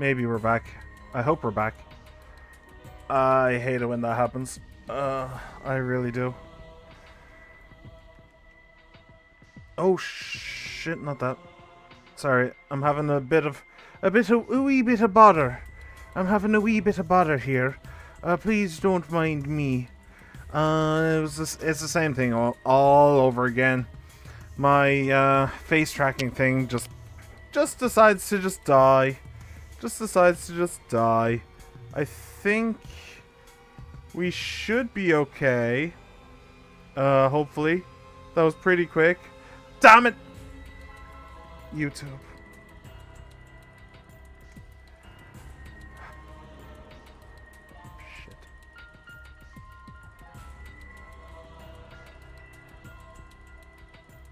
Maybe we're back. I hope we're back. I hate it when that happens. I really do. Oh shit, not that. Sorry, I'm having a wee bit of bother. I'm having a wee bit of bother here. Please don't mind me. It's the same thing all over again. My face tracking thing just decides to just die. Just decides to just die. I think we should be okay. Hopefully. That was pretty quick. Damn it! YouTube. Shit.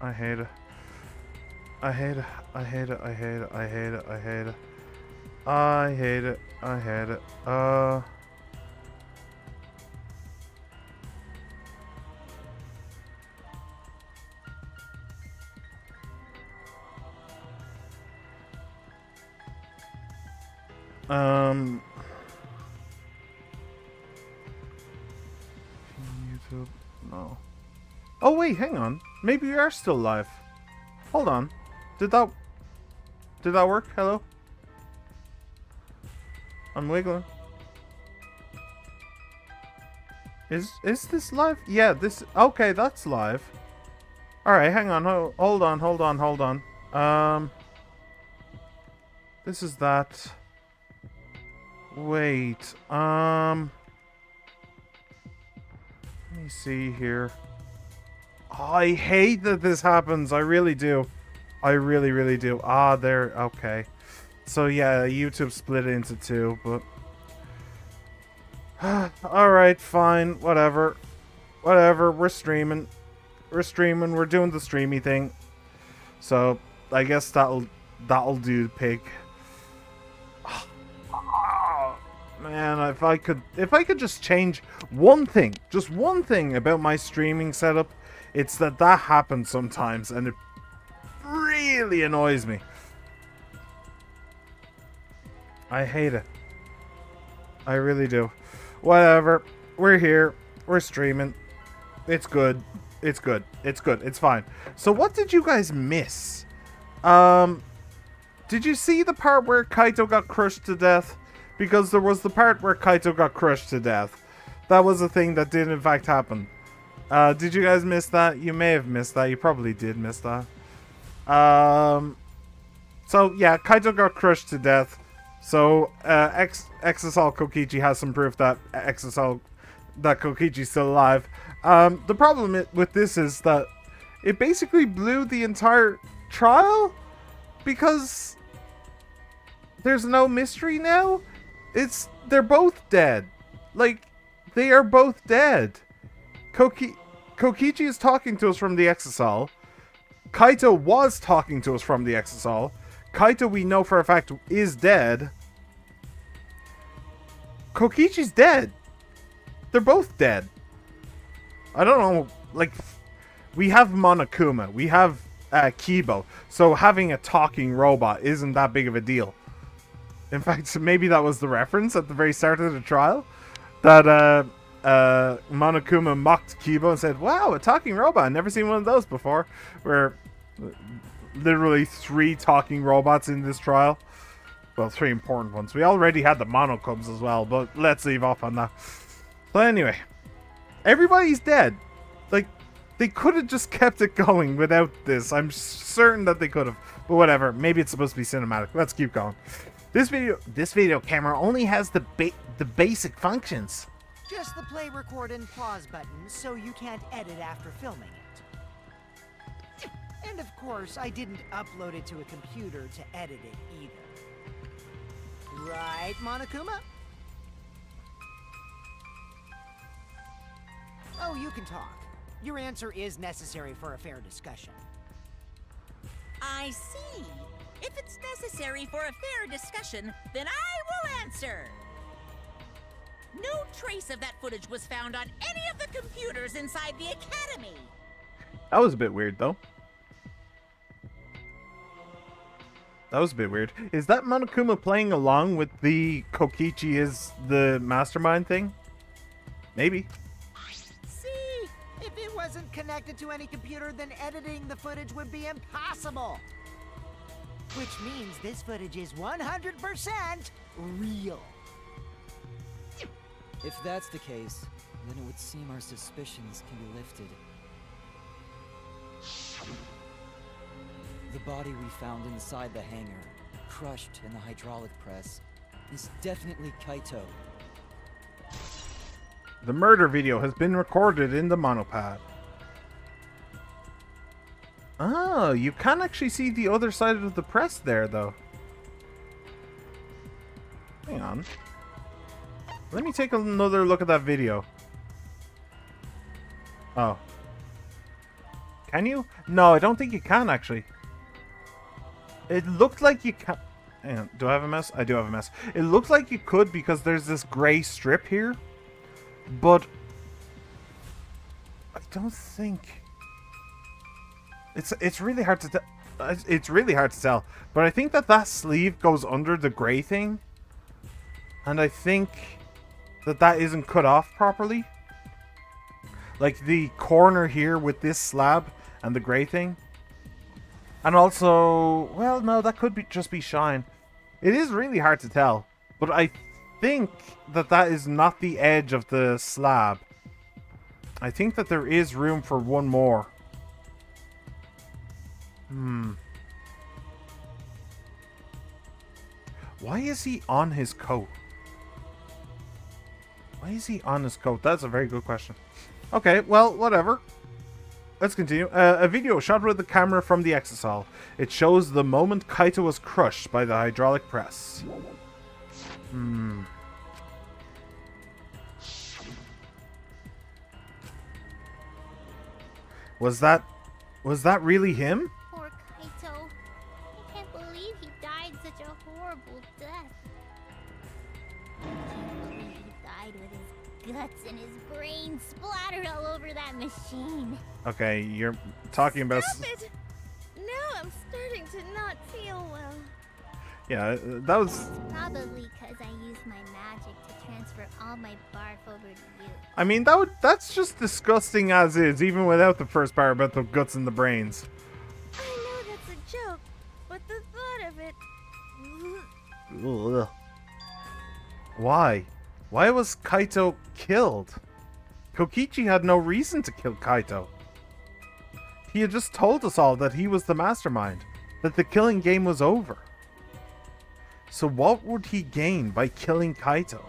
I hate it. I hate it. I hate it. I hate it. I hate it. I hate it. I hate it. I hate it. YouTube. No. Oh wait, hang on. Maybe we are still live. Hold on. Did that work? Hello? I'm wiggling. Is this live? Yeah, this... Okay, that's live. Alright, hang on. Hold on. This is that. Wait. Let me see here. I hate that this happens. I really do. I really, really do. Ah, there. Okay. So yeah, YouTube split it into two, but... Alright, fine. Whatever. Whatever. We're streaming. We're doing the streamy thing. So, I guess that'll do, pig. Man, if I could just change one thing, just one thing about my streaming setup, it's that happens sometimes, and it really annoys me. I hate it. I really do. Whatever. We're here. We're streaming. It's good. It's good. It's good. It's fine. So what did you guys miss? Did you see the part where Kaito got crushed to death? Because there was the part where Kaito got crushed to death. That was a thing that did in fact happen. Did you guys miss that? You may have missed that. You probably did miss that. So yeah, Kaito got crushed to death. So Exasol Kokichi has some proof that Kokichi's still alive. The problem with this is that it basically blew the entire trial because there's no mystery now. They're both dead. Like, they are both dead. Kokichi is talking to us from the Exasol. Kaito was talking to us from the Exasol. Kaito, we know for a fact, is dead. Kokichi's dead. They're both dead. I don't know, like, we have Monokuma, we have Kibo, so having a talking robot isn't that big of a deal. In fact, maybe that was the reference at the very start of the trial, that Monokuma mocked Kibo and said, "Wow, a talking robot, I've never seen one of those before." Where literally 3 talking robots in this trial. Well, 3 important ones. We already had the Monokubs as well, but let's leave off on that. But anyway, everybody's dead. Like, they could have just kept it going without this. I'm certain that they could have. But whatever. Maybe it's supposed to be cinematic. Let's keep going. This video camera only has the basic functions. Just the play, record, and pause buttons, so you can't edit after filming it. And of course, I didn't upload it to a computer to edit it either. Right, Monokuma? Oh, you can talk. Your answer is necessary for a fair discussion. I see. If it's necessary for a fair discussion, then I will answer. No trace of that footage was found on any of the computers inside the academy. That was a bit weird, though. That was a bit weird. Is that Monokuma playing along with the Kokichi is the mastermind thing? Maybe. See? If it wasn't connected to any computer, then editing the footage would be impossible. Which means this footage is 100% real. If that's the case, then it would seem our suspicions can be lifted. The body we found inside the hangar, crushed in the hydraulic press, is definitely Kaito. The murder video has been recorded in the monopad. Oh, you can actually see the other side of the press there, though. Hang on. Let me take another look at that video. Oh. Can you? No, I don't think you can, actually. It looked like you can. Hang on. Do I have a mess? I do have a mess. It looks like you could because there's this gray strip here. But I don't think it's really hard to tell. It's really hard to tell. But I think that sleeve goes under the gray thing, and I think that isn't cut off properly. Like the corner here with this slab and the gray thing. And also, well, no, that could just be shine. It is really hard to tell, but I think that is not the edge of the slab. I think that there is room for one more. Why is he on his coat? Why is he on his coat? That's a very good question. Okay, well, whatever. Let's continue. A video shot with the camera from the exisal. It shows the moment Kaito was crushed by the hydraulic press. Was that really him? Poor Kaito. I can't believe he died such a horrible death. I can't believe he died with his guts and his brains splattered all over that machine. Okay, you're talking about... Stop it! Now I'm starting to not feel well. Yeah, that was... Probably because I used my magic to transfer all my barf over to you. I mean, that's just disgusting as is, even without the first part about the guts and the brains. I know that's a joke, but the thought of it... Ugh. Why? Why was Kaito killed? Kokichi had no reason to kill Kaito. He had just told us all that he was the mastermind, that the killing game was over. So what would he gain by killing Kaito?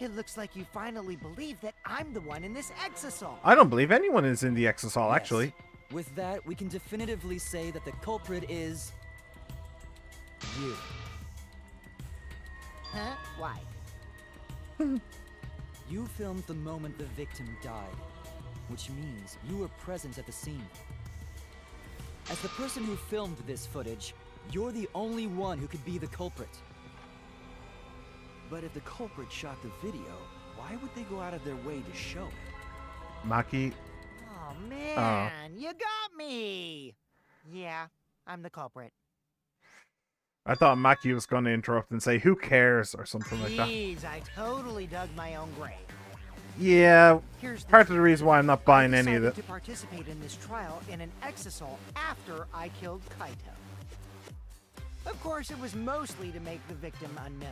It looks like you finally believe that I'm the one in this exisal. I don't believe anyone is in the exisal, Yes. actually. With that, we can definitively say that the culprit is... you. Huh? Why? You filmed the moment the victim died, which means you were present at the scene. As the person who filmed this footage, you're the only one who could be the culprit. But if the culprit shot the video, why would they go out of their way to show it? Maki. Oh man, you got me! Yeah, I'm the culprit. I thought Maki was going to interrupt and say, who cares, or something like that. Jeez, I totally dug my own grave. Yeah, Here's the part of the reason why I'm not buying I any of decided it. to participate in this trial in an exisal after I killed Kaito. Of course, it was mostly to make the victim unknown,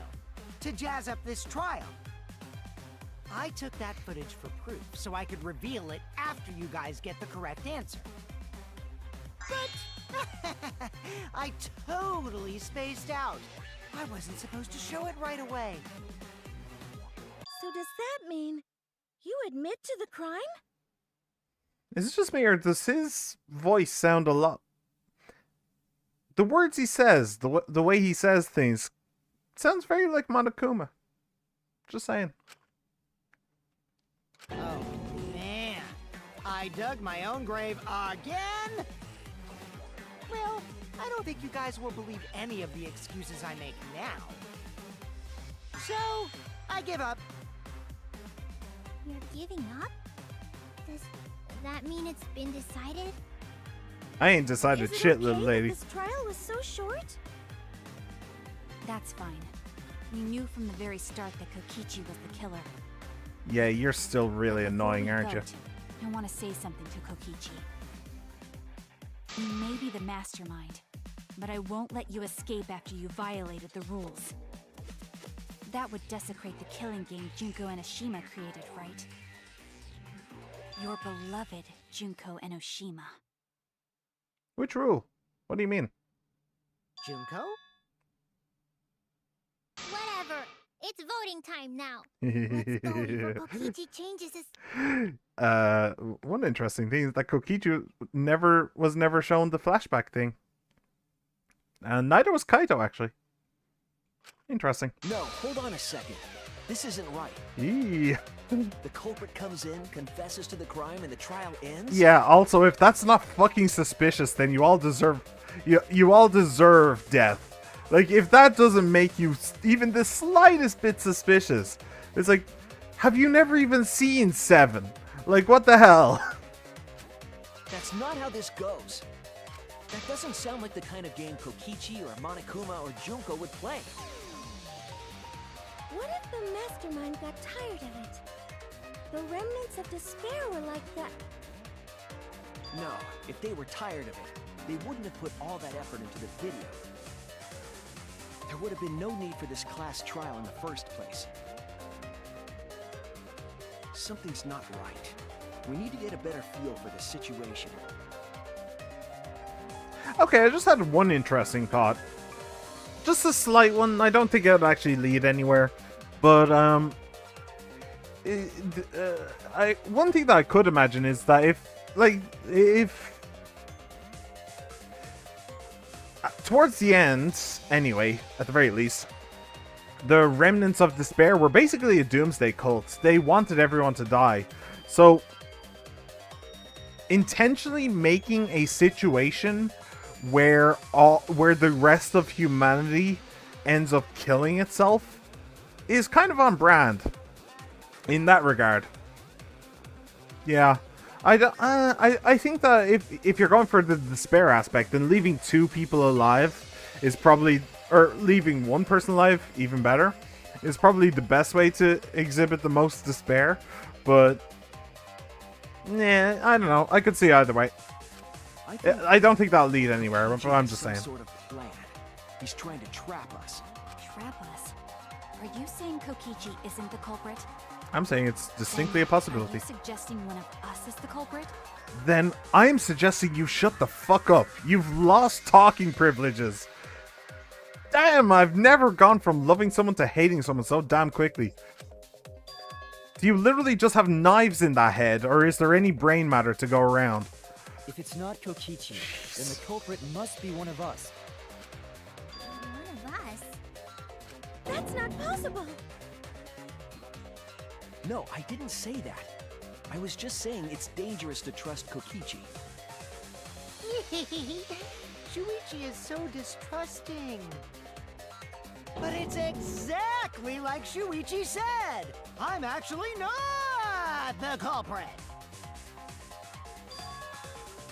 to jazz up this trial. I took that footage for proof, so I could reveal it after you guys get the correct answer. But I totally spaced out. I wasn't supposed to show it right away. So does that mean you admit to the crime? Is it just me, or does his voice sound a lot... The words he says, the way he says things, sounds very like Monokuma. Just saying. Oh, man. I dug my own grave again? Well, I don't think you guys will believe any of the excuses I make now. So, I give up. You're giving up? Does that mean it's been decided? I ain't decided Is it shit, okay little that lady. this trial was so short? That's fine. We knew from the very start that Kokichi was the killer. Yeah, you're still really Before annoying, we aren't you? vote, I want to say something to Kokichi. You may be the mastermind, but I won't let you escape after you violated the rules. That would desecrate the killing game Junko Enoshima created, right? Your beloved Junko Enoshima. Which rule? What do you mean? Junko? Whatever. It's voting time now. Let's go before Kokichi changes his... One interesting thing is that Kokichi was never shown the flashback thing. And neither was Kaito, actually. Interesting. No, hold on a second. This isn't right. Eee. The culprit comes in, confesses to the crime, and the trial ends? Yeah, also, if that's not fucking suspicious, then you all deserve... You all deserve death. Like, if that doesn't make you even the slightest bit suspicious, it's like, have you never even seen Seven? Like, what the hell? That's not how this goes. That doesn't sound like the kind of game Kokichi or Monokuma or Junko would play. What if the mastermind got tired of it? The remnants of despair were like that. No, if they were tired of it, they wouldn't have put all that effort into the video. There would have been no need for this class trial in the first place. Something's not right. We need to get a better feel for the situation. Okay, I just had one interesting thought. Just a slight one. I don't think it would actually lead anywhere. But, one thing that I could imagine is that if towards the end, anyway, at the very least, the remnants of despair were basically a doomsday cult. They wanted everyone to die. So, intentionally making a situation where the rest of humanity ends up killing itself is kind of on brand in that regard. Yeah. I think that if you're going for the despair aspect, then leaving two people alive is probably, or leaving one person alive, even better, is probably the best way to exhibit the most despair. But, nah, I don't know. I could see either way. I don't think that'll lead anywhere, but I'm just saying. Sort of plan. He's trying to trap us. Trap us? Are you saying Kokichi isn't the culprit? I'm saying it's distinctly a Then possibility. Are you suggesting one of us is the culprit? Then I'm suggesting you shut the fuck up. You've lost talking privileges. Damn, I've never gone from loving someone to hating someone so damn quickly. Do you literally just have knives in that head, or is there any brain matter to go around? If it's not Kokichi, then the culprit must be one of us. One of us? That's not possible. No, I didn't say that. I was just saying it's dangerous to trust Kokichi. Shuichi is so distrusting. But it's exactly like Shuichi said. I'm actually not the culprit.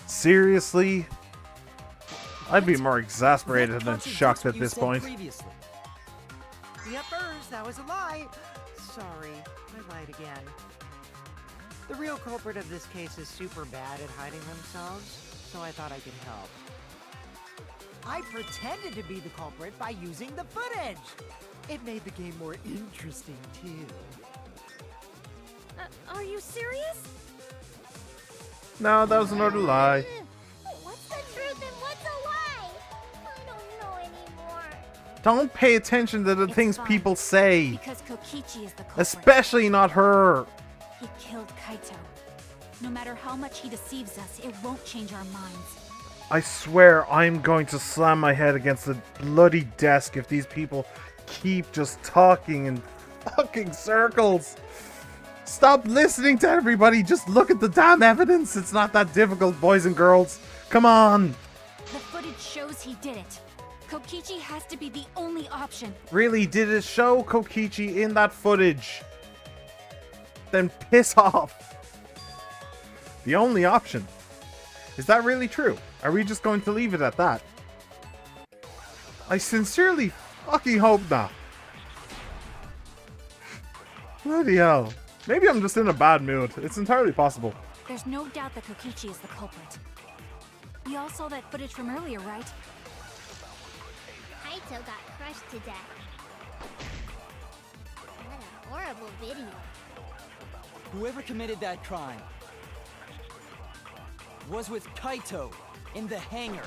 Seriously? I'd be more exasperated than shocked at this point. Previously. Yuppers, that was a lie. Sorry, I lied again. The real culprit of this case is super bad at hiding themselves, so I thought I could help. I pretended to be the culprit by using the footage. It made the game more interesting, too. Are you serious? No, that was another lie. What's the truth and what's a lie? I don't know anymore. Don't pay attention to the It's things fine, people say. Because Kokichi is the culprit. Especially not her. He killed Kaito. No matter how much he deceives us, it won't change our minds. I swear I'm going to slam my head against the bloody desk if these people keep just talking in fucking circles. Stop listening to everybody. Just look at the damn evidence. It's not that difficult, boys and girls. Come on. The footage shows he did it. Kokichi has to be the only option. Really, did it show Kokichi in that footage? Then piss off. The only option. Is that really true? Are we just going to leave it at that? I sincerely fucking hope not. Bloody hell. Maybe I'm just in a bad mood. It's entirely possible. There's no doubt that Kokichi is the culprit. You all saw that footage from earlier, right? Kaito got crushed to death. What a horrible video. Whoever committed that crime was with Kaito in the hangar.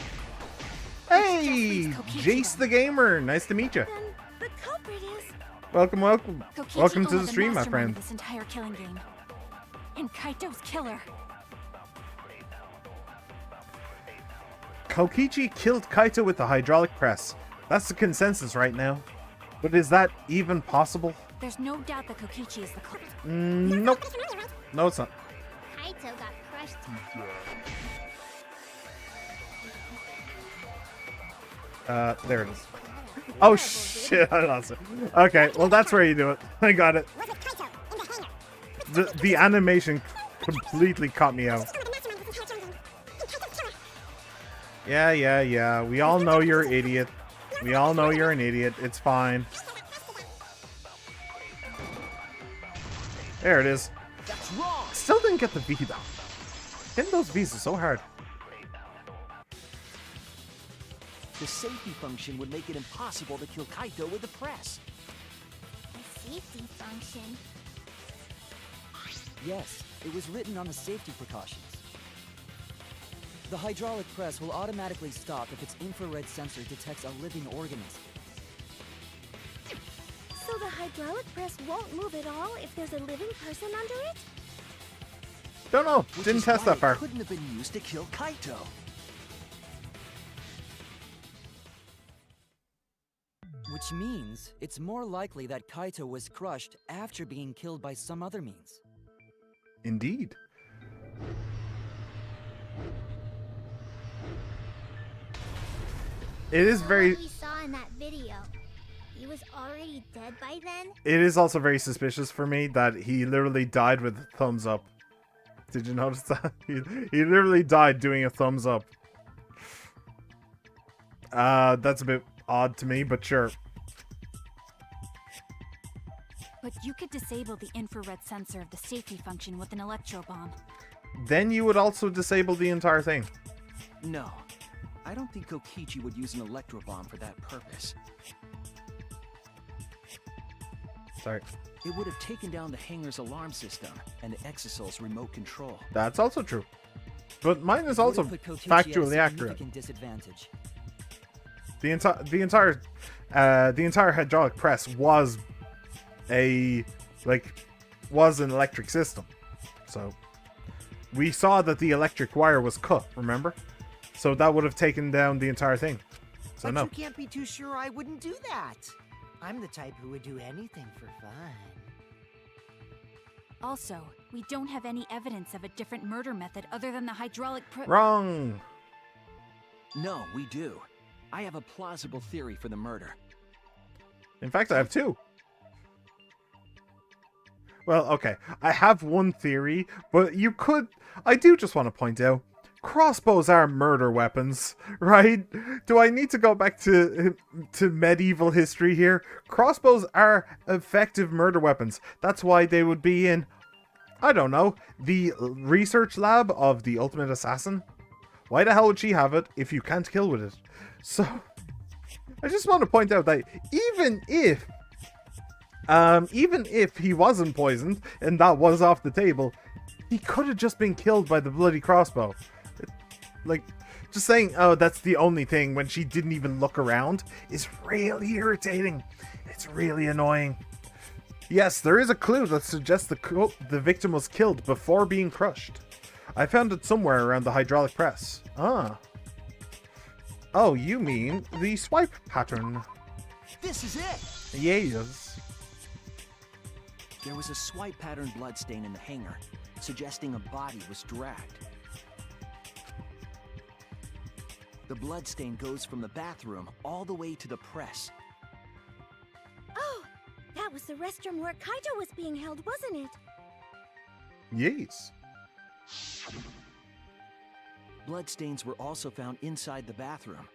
Hey! Kokichi Jace then. the Gamer! Nice to meet you. Then the culprit is... Welcome, welcome. Kokichi Welcome to the owned stream, my mastermind friend. of this entire killing game. And Kaito's killer. Kokichi killed Kaito with the hydraulic press. That's the consensus right now. But is that even possible? There's no doubt that Kokichi is the culprit. Nope. No, it's not. Kaito got crushed to There it is. What a Oh horrible shit, I lost it. Okay, well that's where you do it. I got it. The animation completely caught me out. Yeah. We all know you're an idiot. We all know you're an idiot. It's fine. There it is. That's wrong! Still didn't get the V though. Hitting those V's is so hard. The safety function would make it impossible to kill Kaito with the press. A safety function. Yes, it was written on the safety precautions. The hydraulic press will automatically stop if its infrared sensor detects a living organism. So the hydraulic press won't move at all if there's a living person under it? Don't know. Which Didn't is test why that far. it couldn't have been used to kill Kaito. Which means it's more likely that Kaito was crushed after being killed by some other means. Indeed. It is So very. what we saw in that video, he was already dead by then? It is also very suspicious for me that he literally died with a thumbs up. Did you notice that? He literally died doing a thumbs up. That's a bit odd to me, but sure. But you could disable the infrared sensor of the safety function with an electro bomb. Then you would also disable the entire thing. No, I don't think Kokichi would use an electro bomb for that purpose. Sorry. It would have taken down the hangar's alarm system and the Exosoul's remote control. That's also true. But mine is It would also have put Kokichi at a factually accurate. significant disadvantage. The entire hydraulic press was an electric system. So we saw that the electric wire was cut, remember? So that would have taken down the entire thing. So But no. you can't be too sure I wouldn't do that. I'm the type who would do anything for fun. Also, we don't have any evidence of a different murder method other than the hydraulic Wrong. No, we do. I have a plausible theory for the murder. In fact, I have two. Well, okay. I have one theory, but I do just want to point out, crossbows are murder weapons, right? Do I need to go back to medieval history here? Crossbows are effective murder weapons. That's why they would be in, I don't know, the research lab of the ultimate assassin. Why the hell would she have it if you can't kill with it? So, I just want to point out that even if he wasn't poisoned and that was off the table, he could have just been killed by the bloody crossbow. Like, just saying, oh, that's the only thing when she didn't even look around is really irritating. It's really annoying. Yes, there is a clue that suggests the victim was killed before being crushed. I found it somewhere around the hydraulic press. Ah. Oh, you mean the swipe pattern. This is it! Yes. There was a swipe pattern bloodstain in the hangar, suggesting a body was dragged. The bloodstain goes from the bathroom all the way to the press. Oh, that was the restroom where Kaito was being held, wasn't it? Yes. Bloodstains were also found inside the bathroom.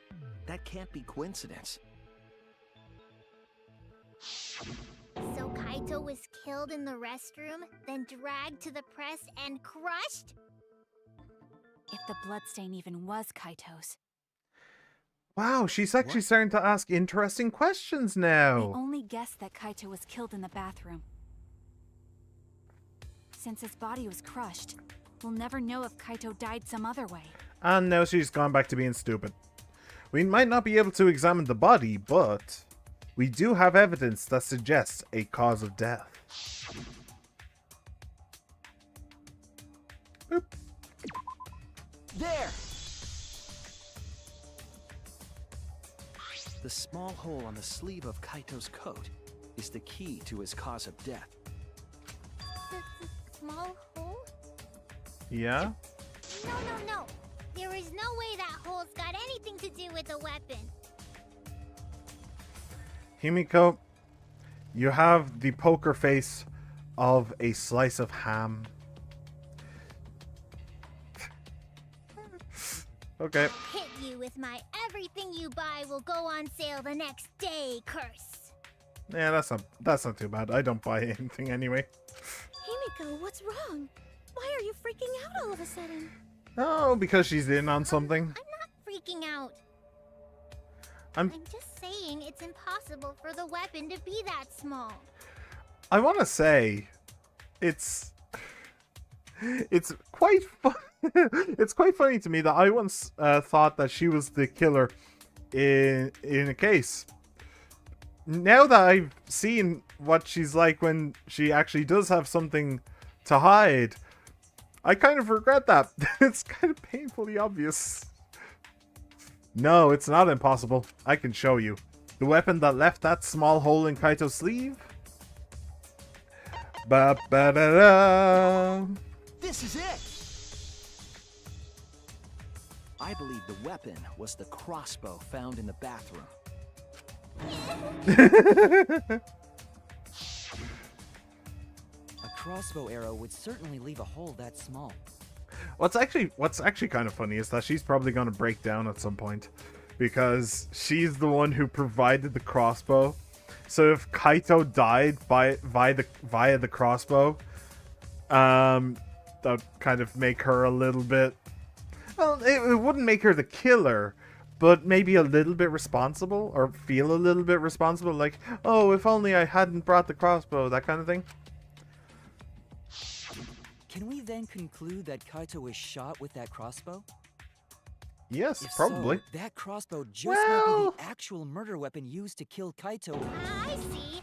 That can't be coincidence. So Kaito was killed in the restroom, then dragged to the press and crushed? If the bloodstain even was Kaito's. Wow, she's actually starting to ask interesting questions I now. only guessed that Kaito was killed in the bathroom. Since his body was crushed, we'll never know if Kaito died some other way. And now she's gone back to being stupid. We might not be able to examine the body, but we do have evidence that suggests a cause of death. Boop. There! The small hole on the sleeve of Kaito's coat is the key to his cause of death. The small hole? Yeah? No. There is no way that hole's got anything to do with the weapon. Himiko, you have the poker face of a slice of ham. Okay. Hit you with my everything you buy will go on sale the next day curse. Yeah, that's not too bad. I don't buy anything anyway. Himiko, what's wrong? Why are you freaking out all of a sudden? Oh, because she's in on something. I'm not freaking out. I'm just saying it's impossible for the weapon to be that small. I want to say it's quite fun. It's quite funny to me that I once thought that she was the killer in a case. Now that I've seen what she's like when she actually does have something to hide, I kind of regret that. It's kind of painfully obvious. No, it's not impossible. I can show you. The weapon that left that small hole in Kaito's sleeve? Ba-ba-da-da. This is it! I believe the weapon was the crossbow found in the bathroom. A crossbow arrow would certainly leave a hole that small. What's actually kind of funny is that she's probably going to break down at some point, because she's the one who provided the crossbow. So if Kaito died via the crossbow, that would kind of make her a little bit. Well, it wouldn't make her the killer, but maybe a little bit responsible, or feel a little bit responsible. Like, oh, if only I hadn't brought the crossbow, that kind of thing. Can we then conclude that Kaito was shot with that crossbow? Yes, If probably. so, that crossbow just might be the actual murder weapon used to kill Kaito. I see.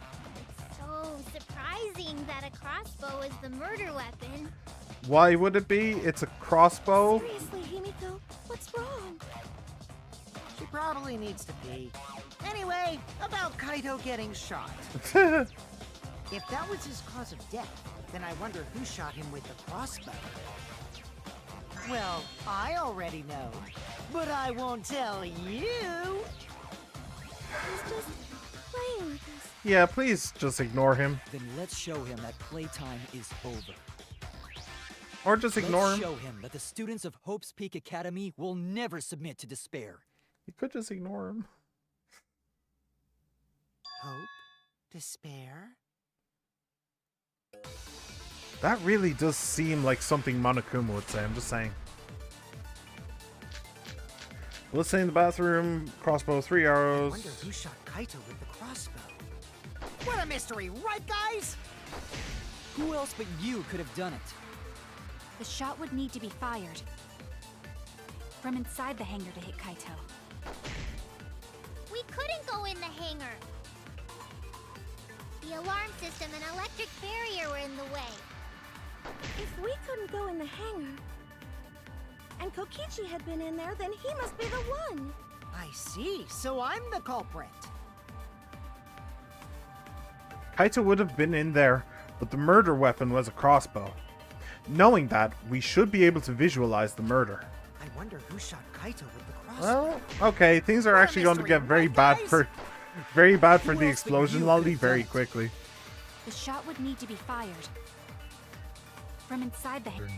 So surprising that a crossbow is the murder weapon. Why would it be? It's a crossbow. Seriously, Himiko, what's wrong? She probably needs to pee. Anyway, about Kaito getting shot. If that was his cause of death, then I wonder who shot him with the crossbow. Well, I already know, but I won't tell you. He's just playing with us. Yeah, please just ignore him. Then let's show him that playtime is over. Or just ignore Let's him. show him that the students of Hope's Peak Academy will never submit to despair. You could just ignore him. Hope? Despair? That really does seem like something Monokuma would say, I'm just saying. Let's say in the bathroom, crossbow, 3 I arrows. wonder who shot Kaito with the crossbow. What a mystery, right guys? Who else but you could have done it? The shot would need to be fired from inside the hangar to hit Kaito. We couldn't go in the hangar. The alarm system and electric barrier were in the way. If we couldn't go in the hangar, and Kokichi had been in there, then he must be the one. I see, so I'm the culprit. Kaito would have been in there, but the murder weapon was a crossbow. Knowing that, we should be able to visualize the murder. I wonder who shot Kaito with the crossbow. Well, okay, things are actually going to get very bad for the explosion lolly very quickly. The shot would need to be fired from inside the hangar.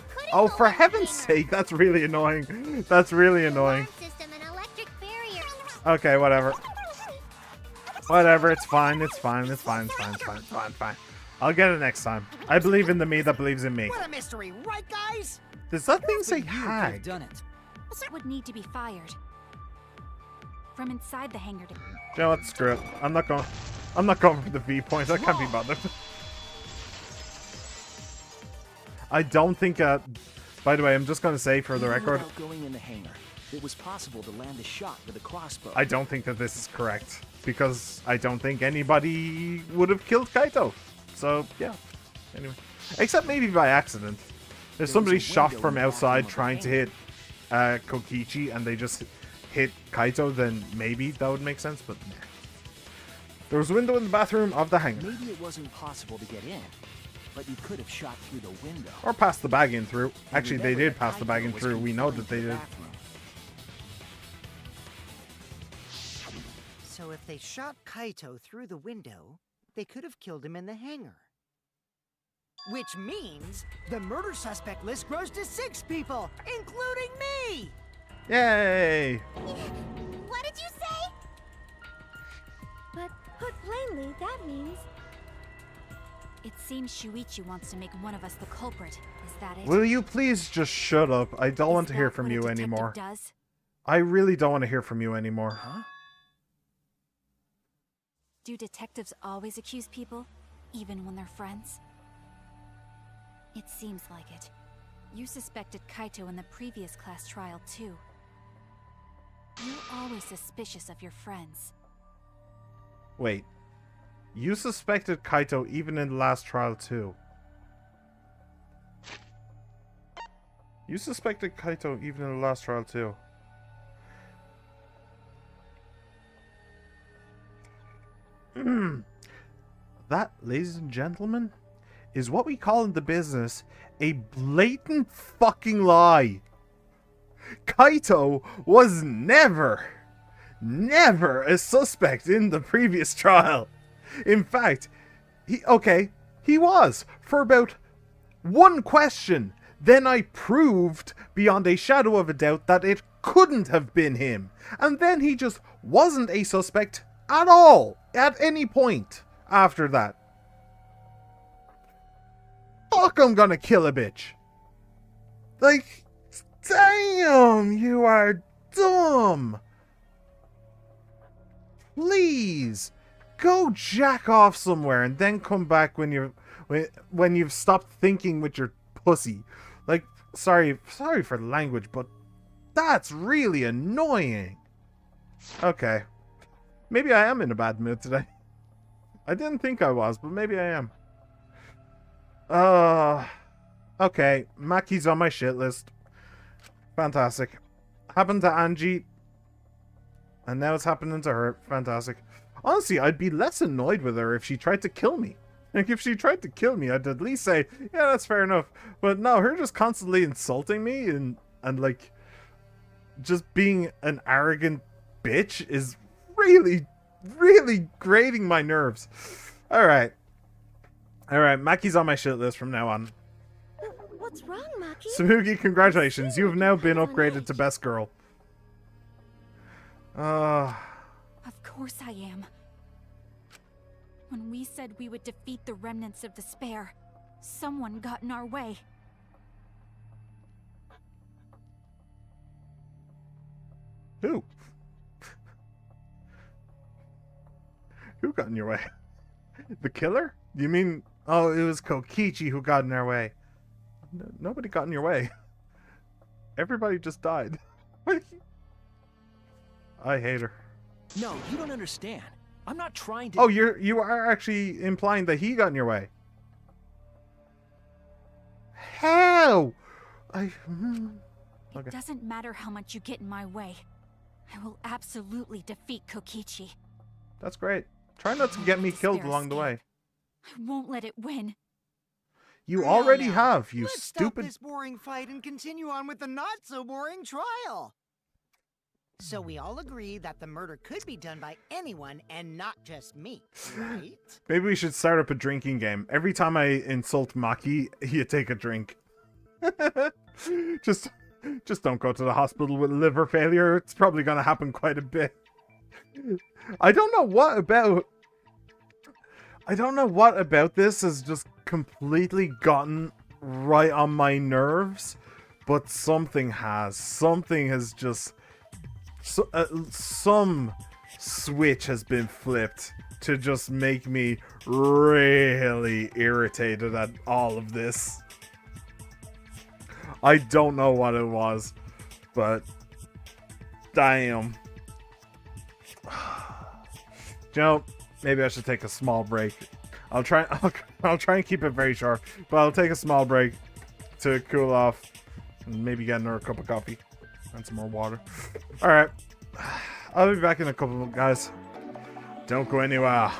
couldn't Oh, go for in the heaven's hangar. sake, that's really annoying. That's really The annoying. alarm system and electric barrier. Okay, whatever. Whatever, it's fine, it's fine, it's fine, it's fine, it's fine, it's fine, it's fine. I'll get it next time. I believe in the me that believes in me. What a mystery, right, guys? Does that thing say You could have hag? done it. Would need to be fired. From inside the hangar to... You know what? Screw it. I'm not going for the V point. I can't be bothered. I don't think, by the way, I'm just going to say for the Even record, without going in the hangar, it was possible to land a shot with a crossbow. I don't think that this is correct. Because I don't think anybody would have killed Kaito. So, yeah. Anyway. Except maybe by accident. If was somebody a shot window from in the bathroom outside of the trying to hangar. hit Kokichi and they just hit Kaito, then maybe that would make sense, but nah. There was a window in the bathroom of the hangar. Maybe it wasn't possible to get in, but you could have shot through the window. Or passed the bag in through. Actually, they Remember did that pass the bag in Kaito was through. We know confined that they to the did. bathroom. So if they shot Kaito through the window, they could have killed him in the hangar. Which means the murder suspect list grows to 6 people, including me! Yay! What did you say? But put plainly, that means It seems Shuichi wants to make one of us the culprit. Is that it? Will you please just shut up? I don't want to Is hear that from what a you detective anymore. Does? I really don't want to hear from you anymore. Huh? Do detectives always accuse people, even when they're friends? It seems like it. You suspected Kaito in the previous class trial, too. You're always suspicious of your friends. Wait. You suspected Kaito even in the last trial too. You suspected Kaito even in the last trial too. That, ladies and gentlemen, is what we call in the business a blatant fucking lie. Kaito was never a suspect in the previous trial. In fact, he was for about one question. Then I proved beyond a shadow of a doubt that it couldn't have been him. And then he just wasn't a suspect at all, at any point after that. Fuck, I'm gonna kill a bitch. Like, damn, you are dumb. Please, go jack off somewhere and then come back when you've stopped thinking with your pussy. Like, sorry for the language, but that's really annoying. Okay. Maybe I am in a bad mood today. I didn't think I was, but maybe I am. Okay. Maki's on my shit list. Fantastic. Happened to Angie. And now it's happening to her. Fantastic. Honestly, I'd be less annoyed with her if she tried to kill me. Like, if she tried to kill me, I'd at least say, yeah, that's fair enough. But no, her just constantly insulting me and like, just being an arrogant bitch is really, really grating my nerves. Alright, Maki's on my shit list from now on. what's wrong, Maki? Samugi, congratulations. You have now been upgraded to best girl. Of course I am. When we said we would defeat the remnants of despair, someone got in our way. Who? Who got in your way? The killer? You mean... Oh, it was Kokichi who got in our way. Nobody got in your way. Everybody just died. I hate her. No, you don't understand. I'm not trying to... Oh, you are actually implying that he got in your way. How? Okay. It doesn't matter how much you get in my way. I will absolutely defeat Kokichi. That's great. Try not to get me killed along the way. I won't let it win. You Now, already now, have, you let's stupid... stop this boring fight and continue on with the not-so-boring trial. So we all agree that the murder could be done by anyone and not just me, right? Maybe we should start up a drinking game. Every time I insult Maki, you take a drink. just don't go to the hospital with liver failure. It's probably going to happen quite a bit. I don't know what about this has just completely gotten right on my nerves, but something has just some switch has been flipped to just make me really irritated at all of this. I don't know what it was, but damn. You know, maybe I should take a small break. I'll try and keep it very short, but I'll take a small break to cool off and maybe get another cup of coffee and some more water. All right, I'll be back in a couple, guys. Don't go anywhere.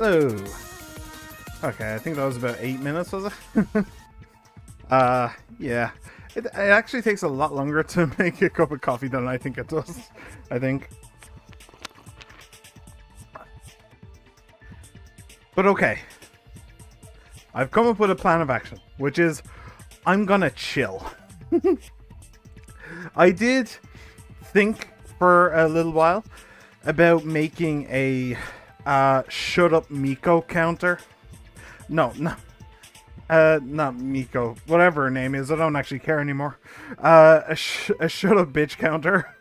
Hello. Okay, I think that was about 8 minutes, was it? Yeah. It actually takes a lot longer to make a cup of coffee than I think it does. I think. But okay. I've come up with a plan of action, which is I'm gonna chill. I did think for a little while about making a shut up Miko counter. No, not Miko, whatever her name is. I don't actually care anymore. A shut up bitch counter,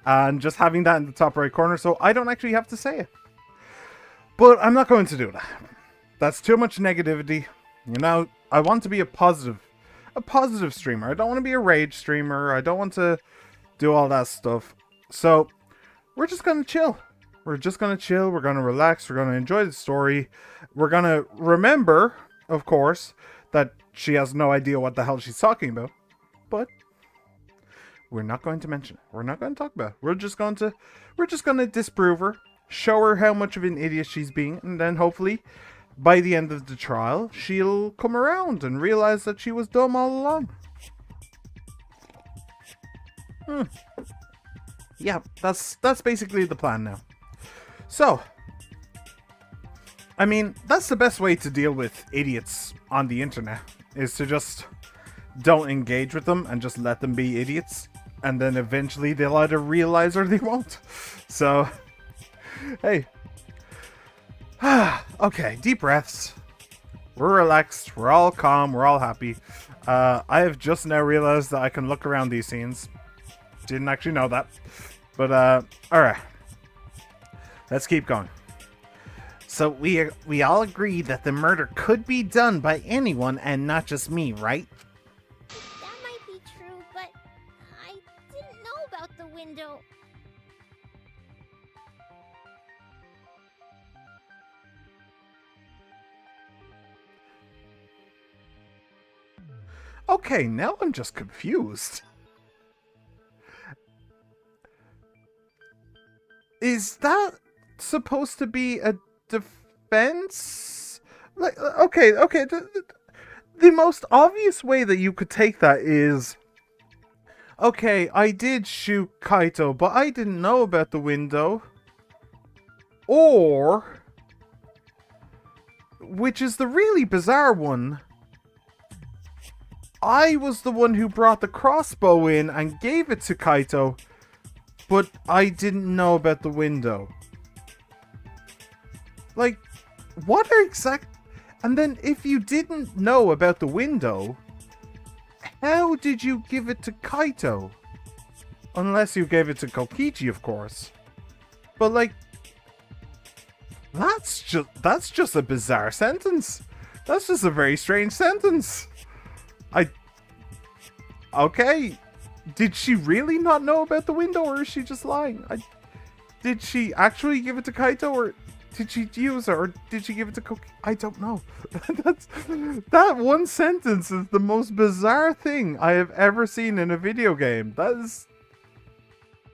and just having that in the top right corner, so I don't actually have to say it. But I'm not going to do that. That's too much negativity. You know, I want to be a positive streamer. I don't want to be a rage streamer. I don't want to do all that stuff. So we're just gonna chill. We're just gonna chill. We're gonna relax. We're gonna enjoy the story. We're gonna remember, of course, that she has no idea what the hell she's talking about. But we're not going to mention it. We're not going to talk about it. We're just going to disprove her, show her how much of an idiot she's being, and then hopefully by the end of the trial, she'll come around and realize that she was dumb all along. Yeah, that's basically the plan now. So, I mean, that's the best way to deal with idiots on the internet, is to just don't engage with them and just let them be idiots. And then eventually they'll either realize or they won't. So, hey. Okay, deep breaths. We're relaxed. We're all calm. We're all happy. I have just now realized that I can look around these scenes. Didn't actually know that. But, alright. Let's keep going. So we all agree that the murder could be done by anyone and not just me, right? That might be true, but I didn't know about the window. Okay, now I'm just confused. Is that supposed to be a defense? Like, okay. The most obvious way that you could take that is, okay, I did shoot Kaito, but I didn't know about the window. Or, which is the really bizarre one, I was the one who brought the crossbow in and gave it to Kaito, but I didn't know about the window. Like, what are exact... And then if you didn't know about the window, how did you give it to Kaito? Unless you gave it to Kokichi, of course. But like, that's just a bizarre sentence. That's just a very strange sentence. Okay, did she really not know about the window, or is she just lying? Did she actually give it to Kaito, or did she use it, or did she give it to Koki? I don't know. That one sentence is the most bizarre thing I have ever seen in a video game. That is...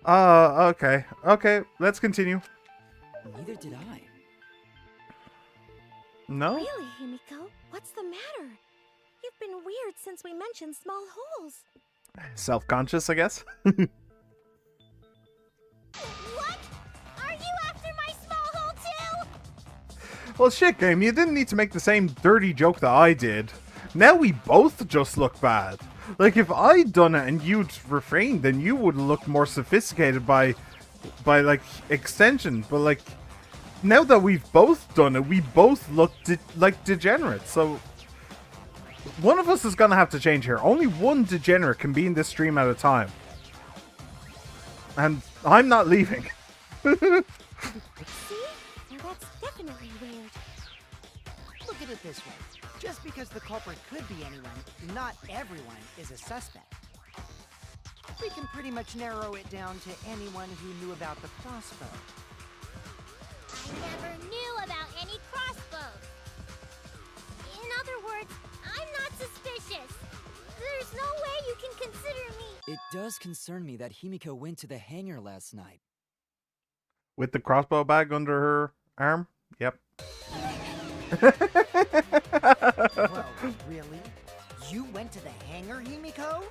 okay. Okay, let's continue. Neither did I. No? Really, Himiko? What's the matter? You've been weird since we mentioned small holes. Self-conscious, I guess? What? Are you after my small hole too? Well, shit, game, you didn't need to make the same dirty joke that I did. Now we both just look bad. Like, if I'd done it and you'd refrained, then you would look more sophisticated by like, extension. But, like, now that we've both done it, we both look like degenerates, so... One of us is gonna have to change here. Only one degenerate can be in this stream at a time. And I'm not leaving. See? Now that's definitely weird. Look at it this way. Just because the culprit could be anyone, not everyone is a suspect. We can pretty much narrow it down to anyone who knew about the crossbow. I never knew about any crossbows. In other words, I'm not suspicious. There's no way you can consider me. It does concern me that Himiko went to the hangar last night. With the crossbow bag under her arm? Yep. Whoa, really? You went to the hangar, Himiko?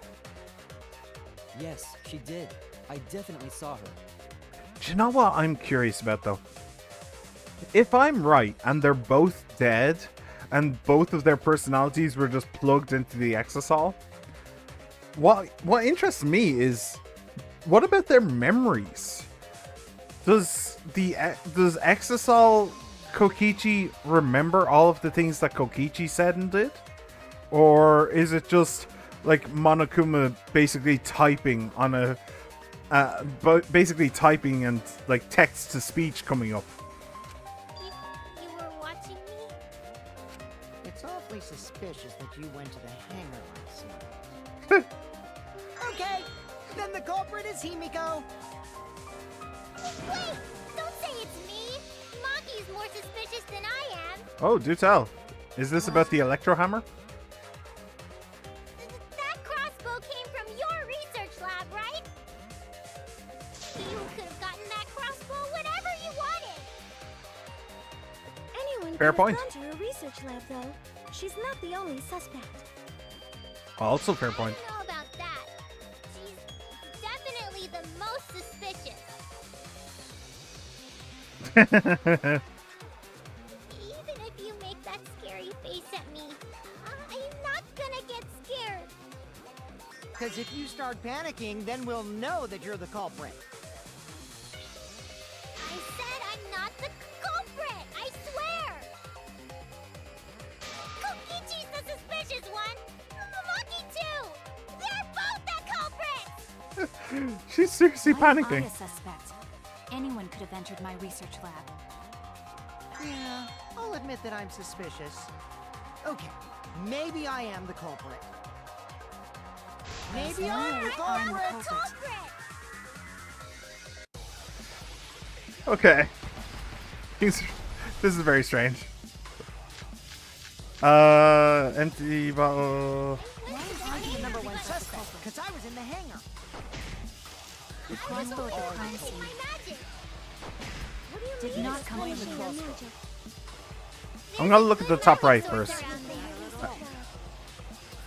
Yes, she did. I definitely saw her. Do you know what I'm curious about, though? If I'm right, and they're both dead, and both of their personalities were just plugged into the Exisal, what interests me is, what about their memories? Does Exisal Kokichi remember all of the things that Kokichi said and did? Or is it just like Monokuma basically typing on a basically typing and like text to speech coming up? You were watching me? It's awfully suspicious that you went to the hangar last night. Okay, then the culprit is Himiko. Wait! Don't say it's me! Maki's more suspicious than I am! Oh, do tell. Is this about the electro hammer? That crossbow came from your research lab, right? You could have gotten that crossbow whenever you wanted! Anyone Fair could point. have gone to her research lab, though. She's not the only suspect. Also fair point. I don't know about that. She's definitely the most suspicious. Even if you make that scary face at me, I'm not gonna get scared. Because if you start panicking, then we'll know that you're the culprit. I said I'm not the culprit! I swear! Kokichi's the suspicious one! Maki too! They're both the culprits! She's seriously Why am I panicking. a suspect? Anyone could have entered my research lab. Yeah, I'll admit that I'm suspicious. Okay, maybe I am the culprit. Maybe I'm the I'm the culprit! culprit. Culprit! Okay. This is very strange. Empty bottle. I'm the number one suspect, because I was in the hangar. The crossbow at the crime scene What do you did mean not come from explaining the your crossbow. magic? I'm gonna look at the top right first. So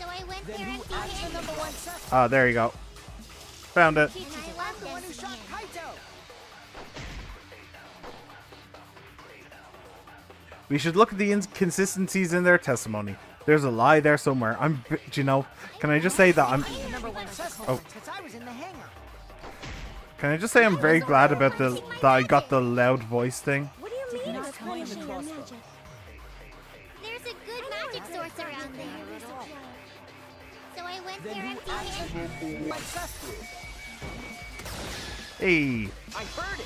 I went there empty-handed. Number one suspect, Ah, there you go. Found it. And I I'm left the one who shot empty-handed. Kaito. We should look at the inconsistencies in their testimony. There's a lie there somewhere. Do you know? Can I just say that I'm? I'm the number one suspect, Oh. because I was in the hangar. Can I just say I'm very glad about that I got the loud voice thing. What do you mean not it's come in the punishing your crossbow. magic? There's a good magic source around there. So I went there empty-handed. My suspect. Hey. I heard it!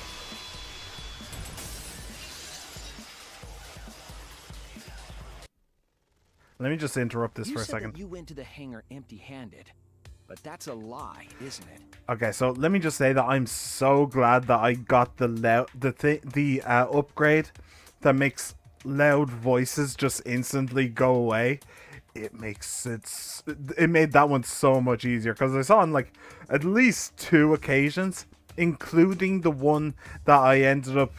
Let me just interrupt this You for a said second. that you went to the hangar empty-handed. But that's a lie, isn't it? Okay, so let me just say that I'm so glad that I got the upgrade that makes loud voices just instantly go away. It made that one so much easier because I saw on like at least 2 occasions, including the one that I ended up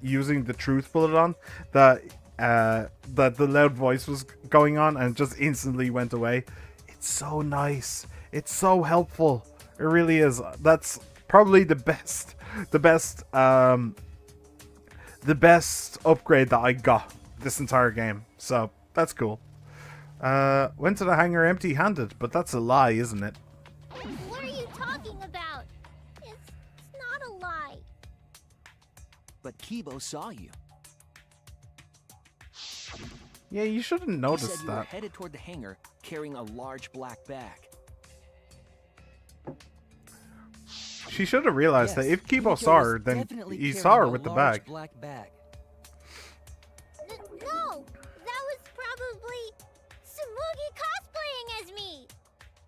using the truth bullet on, that the loud voice was going on and just instantly went away. It's so nice. It's so helpful. It really is. That's probably the best upgrade that I got this entire game. So that's cool. Went to the hangar empty-handed, but that's a lie, isn't it? What are you talking about? It's not a lie. But Kibo saw you. Yeah, you shouldn't He notice said you were that. headed toward the hangar carrying a large black bag. She should have realized that Yes, if Kibo Himiko saw was her, then definitely he carrying saw her a with the large bag. black bag. No, that was probably Tsumugi cosplaying as me.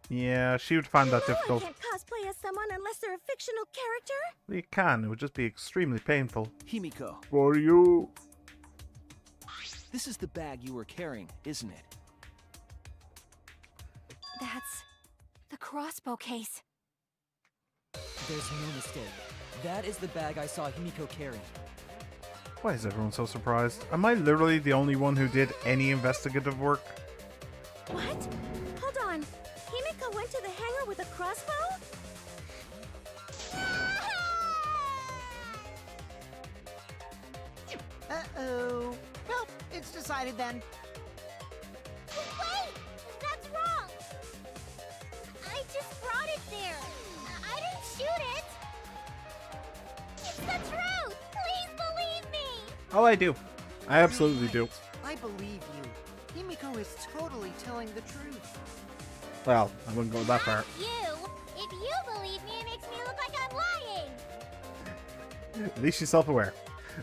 Yeah, she would find that No, I difficult. can't cosplay as someone unless they're a fictional character. You can. It would just be extremely painful. Himiko, For you. this is the bag you were carrying, isn't it? That's the crossbow case. There's no mistake. That is the bag I saw Himiko carrying. Why is everyone so surprised? Am I literally the only one who did any investigative work? What? Hold on. Himiko went to the hangar with a crossbow? Uh-oh. Well, it's decided then. Wait! That's wrong! I just brought it there. I didn't shoot it. It's the truth! Please believe me! Oh, I do. I absolutely do. I believe you. Himiko is totally telling the truth. Well, I wouldn't go that far. You! If you believe me, it makes me look like I'm lying! At least she's self-aware.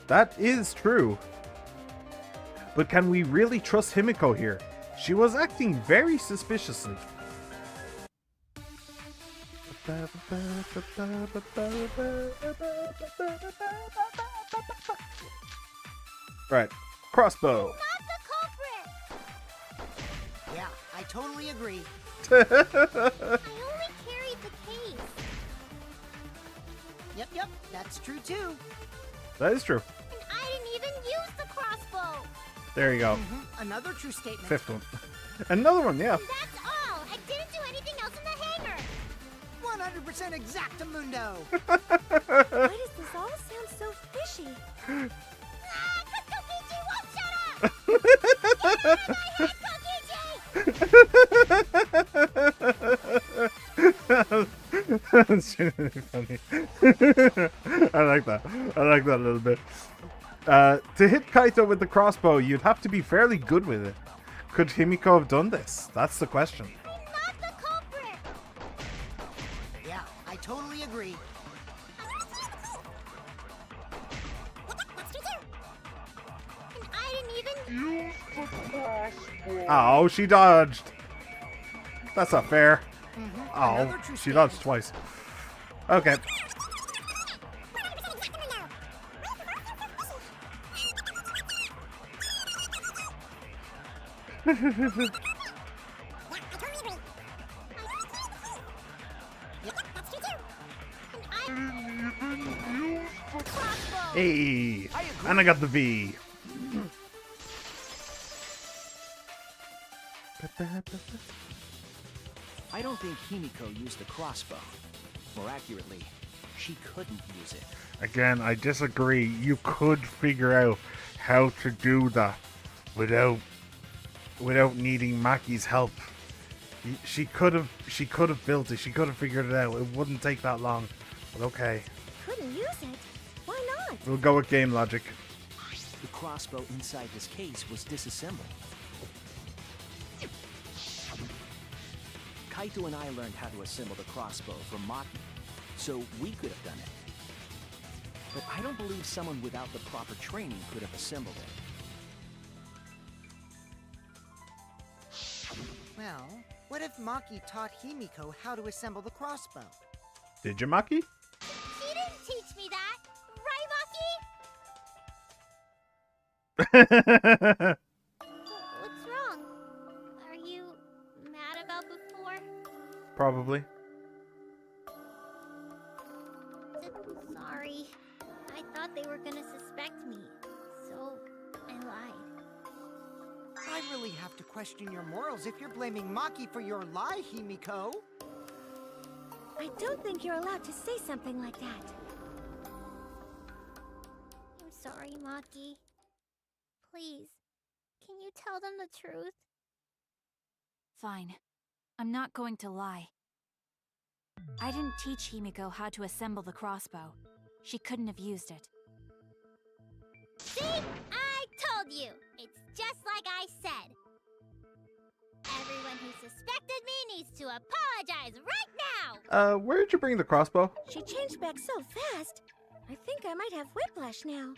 That is true. But can we really trust Himiko here? She was acting very suspiciously. Right. Crossbow. Not the culprit! Yeah, I totally agree. I only carried the case. Yep, that's true too. That is true. And I didn't even use the crossbow! There you go. Another true statement. Fifth one. Another one, yeah. And that's all! I didn't do anything else in the hangar! 100% exactamundo. Why does this all sound so fishy? Ah, Kokichi won't shut up! That's genuinely funny. I like that. I like that a little bit. To hit Kaito with the crossbow, you'd have to be fairly good with it. Could Himiko have done this? That's the question. Not the culprit! Yeah, I totally agree. And I didn't even... Oh, she dodged. That's not fair. Oh, Another true she dodged twice. Okay. Hey, and I got the V. I don't think Himiko used the crossbow. More accurately, she couldn't use it. Again, I disagree. You could figure out how to do that without needing Maki's help. She could have built it. She could have figured it out. It wouldn't take that long. But okay, Couldn't use it? Why not? we'll go with game logic. The crossbow inside this case was disassembled. Kaito and I learned how to assemble the crossbow from Maki, so we could have done it. But I don't believe someone without the proper training could have assembled it. Well, what if Maki taught Himiko how to assemble the crossbow? Did you, Maki? She didn't teach me that! Right, Maki? What's wrong? Are you mad about before? Probably. Sorry. I thought they were gonna suspect me, so I lied. I really have to question your morals if you're blaming Maki for your lie, Himiko. I don't think you're allowed to say something like that. I'm sorry, Maki. Please, can you tell them the truth? Fine. I'm not going to lie. I didn't teach Himiko how to assemble the crossbow. She couldn't have used it. See? I told you! It's just like I said. Everyone who suspected me needs to apologize right now! Where'd you bring the crossbow? She changed back so fast. I think I might have whiplash now.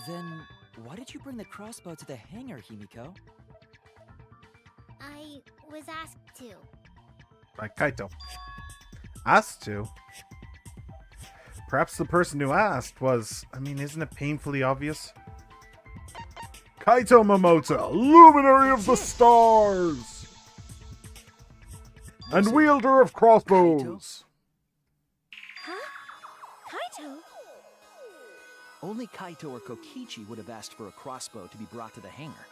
Then, why did you bring the crossbow to the hangar, Himiko? I was asked to. By Kaito. Asked to? Perhaps the person who asked was... I mean, isn't it painfully obvious? Kaito Momota, luminary of the stars! And wielder of crossbows! Huh? Kaito? only Kaito or Kokichi would have asked for a crossbow to be brought to the hangar.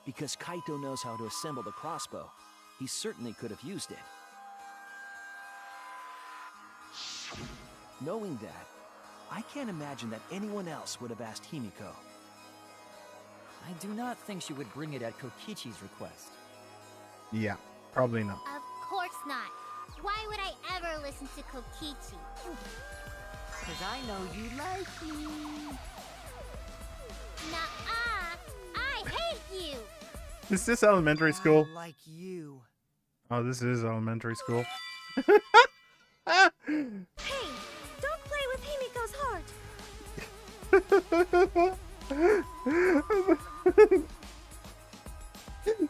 Because Kaito knows how to assemble the crossbow, he certainly could have used it. Knowing that, I can't imagine that anyone else would have asked Himiko. I do not think she would bring it at Kokichi's request. Yeah, probably not. Of course not. Why would I ever listen to Kokichi? Because I know you like me. Nuh-uh! I hate you! Is this elementary school? I like you. Oh, this is elementary school. Hey, don't play with Himiko's heart.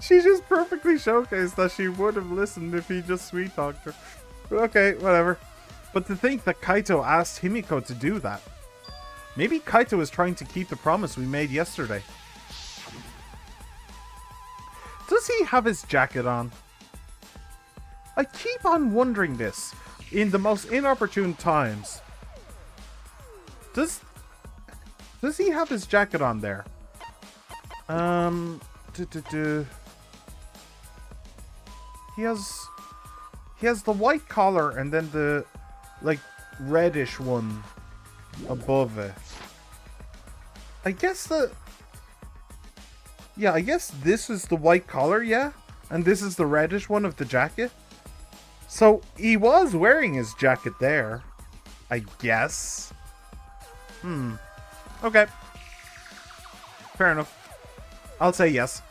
She just perfectly showcased that she would have listened if he just sweet talked her. Okay, whatever. But to think that Kaito asked Himiko to do that. Maybe Kaito is trying to keep the promise we made yesterday. Does he have his jacket on? I keep on wondering this in the most inopportune times. Does he have his jacket on there? He has the white collar and then the like reddish one above it. I guess I guess this is the white collar, yeah? And this is the reddish one of the jacket. So he was wearing his jacket there, I guess. Okay. Fair enough. I'll say yes.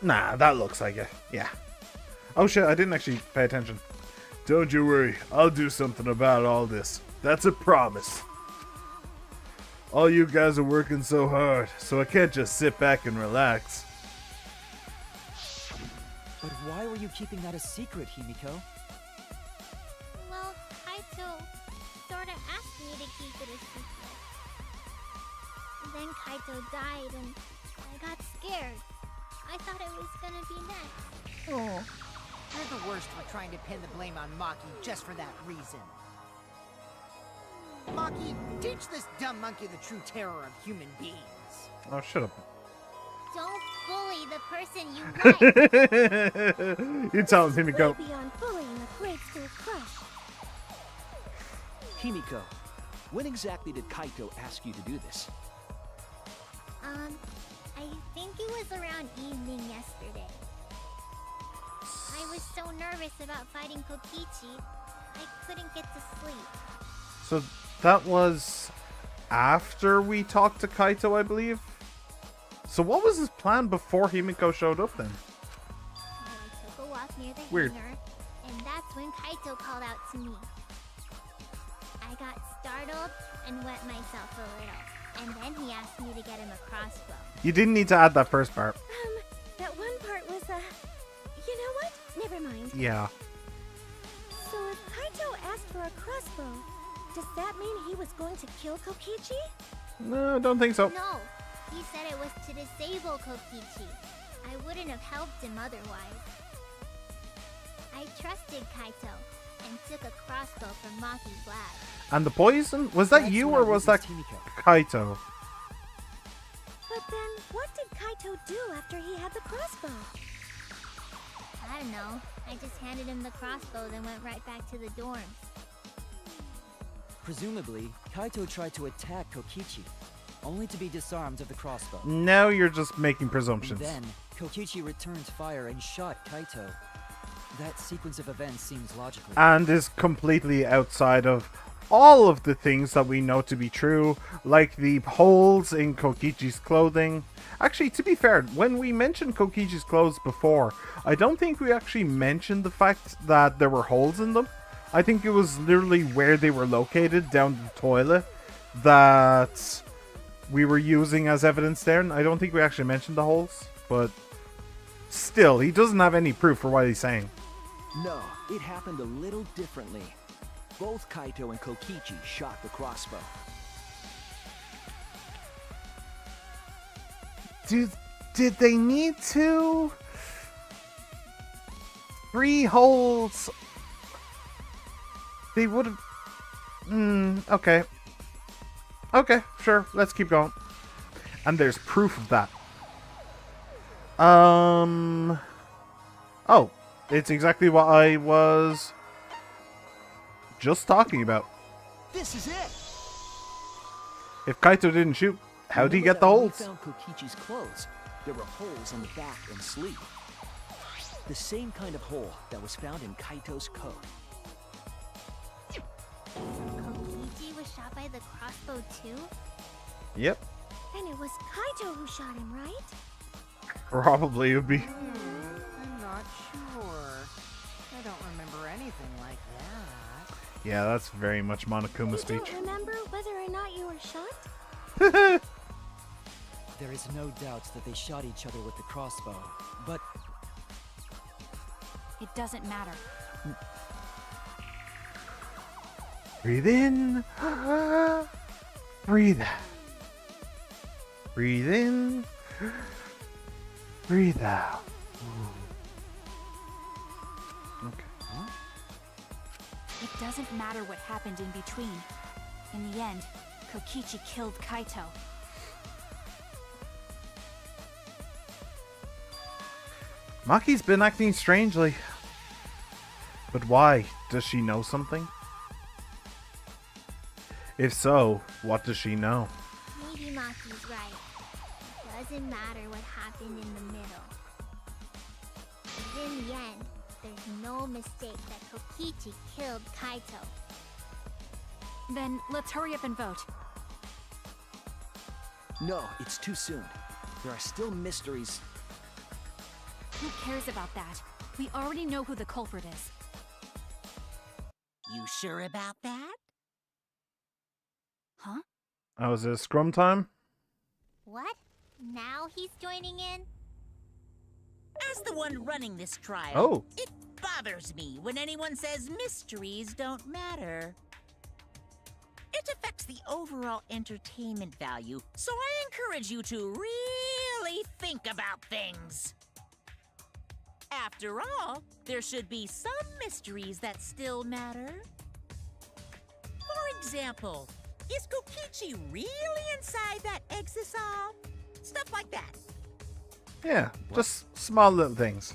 Nah, that looks like it. Yeah. Oh shit, I didn't actually pay attention. Don't you worry, I'll do something about all this. That's a promise. All you guys are working so hard, so I can't just sit back and relax. But why were you keeping that a secret, Himiko? Well, Kaito sorta asked me to keep it a secret. Then Kaito died and I got scared. I thought it was gonna be next. Oh. You're the worst for trying to pin the blame on Maki just for that reason. Maki, teach this dumb monkey the true terror of human beings. Oh, shut up. Don't bully the person you like. You tell him, Himiko. Way beyond bullying a grapes to a crush. Himiko, when exactly did Kaito ask you to do this? I think it was around evening yesterday. I was so nervous about fighting Kokichi, I couldn't get to sleep. So that was after we talked to Kaito, I believe? So what was his plan before Himiko showed up then? I took a walk near the Weird. hangar, and that's when Kaito called out to me. I got startled and wet myself a little, and then he asked me to get him a crossbow. You didn't need to add that first part. That one part was, you know what? Never mind. Yeah. So if Kaito asked for a crossbow, does that mean he was going to kill Kokichi? No, I don't think so. No, he said it was to disable Kokichi. I wouldn't have helped him otherwise. I trusted Kaito and took a crossbow from Maki's lab. And the poison? Was that That's you when or I was that witnessed Himiko. Kaito? But then, what did Kaito do after he had the crossbow? I don't know. I just handed him the crossbow, then went right back to the dorms. Presumably, Kaito tried to attack Kokichi, only to be disarmed of the crossbow. Now you're just making And presumptions. then, Kokichi returned fire and shot Kaito. That sequence of events seems logical. And is completely outside of all of the things that we know to be true, like the holes in Kokichi's clothing. Actually, to be fair, when we mentioned Kokichi's clothes before, I don't think we actually mentioned the fact that there were holes in them. I think it was literally where they were located, down the toilet, that we were using as evidence there. And I don't think we actually mentioned the holes, but still, he doesn't have any proof for what he's saying. No, it happened a little differently. Both Kaito and Kokichi shot the crossbow. Did they need to? 3 holes. They would have. Okay. Okay, sure. Let's keep going. And there's proof of that. Oh, it's exactly what I was just talking about. This is it! If Kaito didn't shoot, how'd he get the Remember holes? that when we found Kokichi's clothes, there were holes on the back and sleeve. The same kind of hole that was found in Kaito's coat. Kokichi was shot by the crossbow too? Yep. Then it was Kaito who shot him, right? Probably would be. I'm not sure. I don't remember anything like that. Yeah, that's very much Monokuma You speech. don't remember whether or not you were shot? There is no doubt that they shot each other with the crossbow, but It doesn't matter. Breathe in. Breathe out. Breathe in. Breathe out. Okay. It doesn't matter what happened in between. In the end, Kokichi killed Kaito. Maki's been acting strangely. But why? Does she know something? If so, what does she know? Maybe Maki's right. It doesn't matter what happened in the middle. 'Cause in the end, there's no mistake that Kokichi killed Kaito. Then let's hurry up and vote. No, it's too soon. There are still mysteries. Who cares about that? We already know who the culprit is. You sure about that? Huh? Oh, is it scrum time? What? Now he's joining in? As the one running this trial, Oh. it bothers me when anyone says mysteries don't matter. It affects the overall entertainment value, so I encourage you to really think about things. After all, there should be some mysteries that still matter. For example, is Kokichi really inside that exisal? Stuff like that. Yeah, just small little things.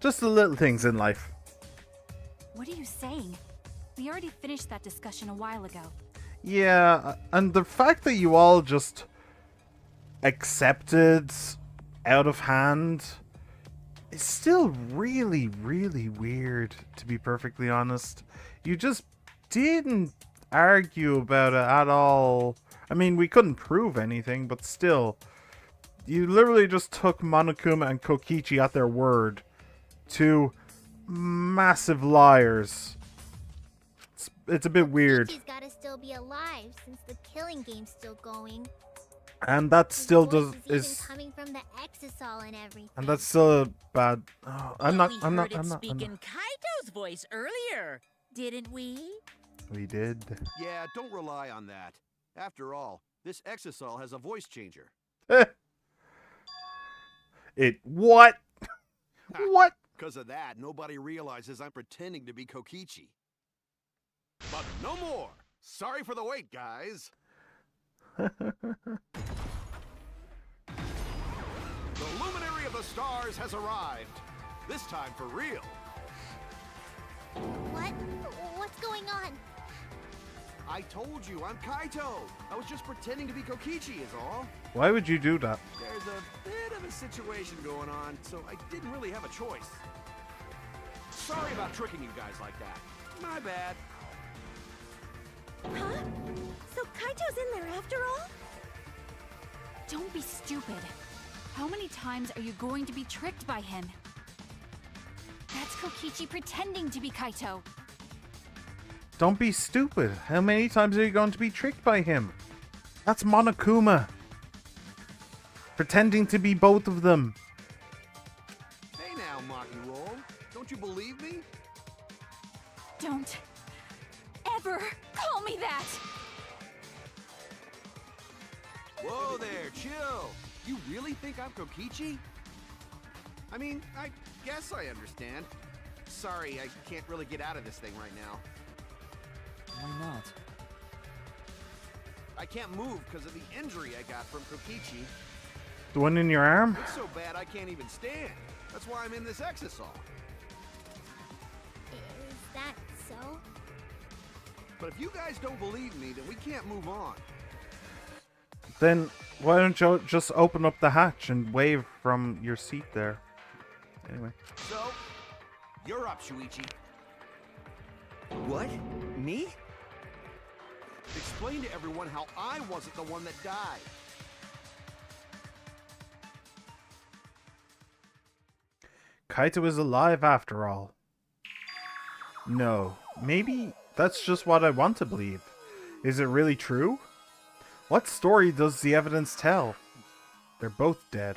Just the little things in life. What are you saying? We already finished that discussion a while ago. Yeah, and the fact that you all just accepted out of hand is still really, really weird, to be perfectly honest. You just didn't argue about it at all. I mean, we couldn't prove anything, but still. You literally just took Monokuma and Kokichi at their word. Two massive liars. It's a bit weird. Kokichi's gotta still be alive since the killing game's still going. And that His still voice does even is coming from the exisal and everything. and that's still a bad. Oh, I'm not. We I'm heard not. I'm it not. speak I'm in not. Kaito's voice earlier, didn't we? We did. Yeah, don't rely on that. After all, this exisal has a voice changer. It what? What? Because of that, nobody realizes I'm pretending to be Kokichi. But no more! Sorry for the wait, guys! The luminary of the stars has arrived. This time for real. What? What's going on? I told you, I'm Kaito. I was just pretending to be Kokichi is all. Why would you do that? There's a bit of a situation going on, so I didn't really have a choice. Sorry about tricking you guys like that. My bad. Huh? So Kaito's in there after all? Don't be stupid. How many times are you going to be tricked by him? That's Kokichi pretending to be Kaito. Don't be stupid. How many times are you going to be tricked by him? That's Monokuma. Pretending to be both of them. Hey now, Maki Roll. Don't you believe me? Don't ever call me that! Whoa there, chill. You really think I'm Kokichi? I mean, I guess I understand. Sorry, I can't really get out of this thing right now. Why not? I can't move because of the injury I got from Kokichi. The one in your arm? It's so bad I can't even stand. That's why I'm in this exisal. Is that so? But if you guys don't believe me, then we can't move on. Then why don't you just open up the hatch and wave from your seat there? Anyway. So, you're up, Shuichi. What? Me? Explain to everyone how I wasn't the one that died. Kaito is alive after all. No, maybe that's just what I want to believe. Is it really true? What story does the evidence tell? They're both dead.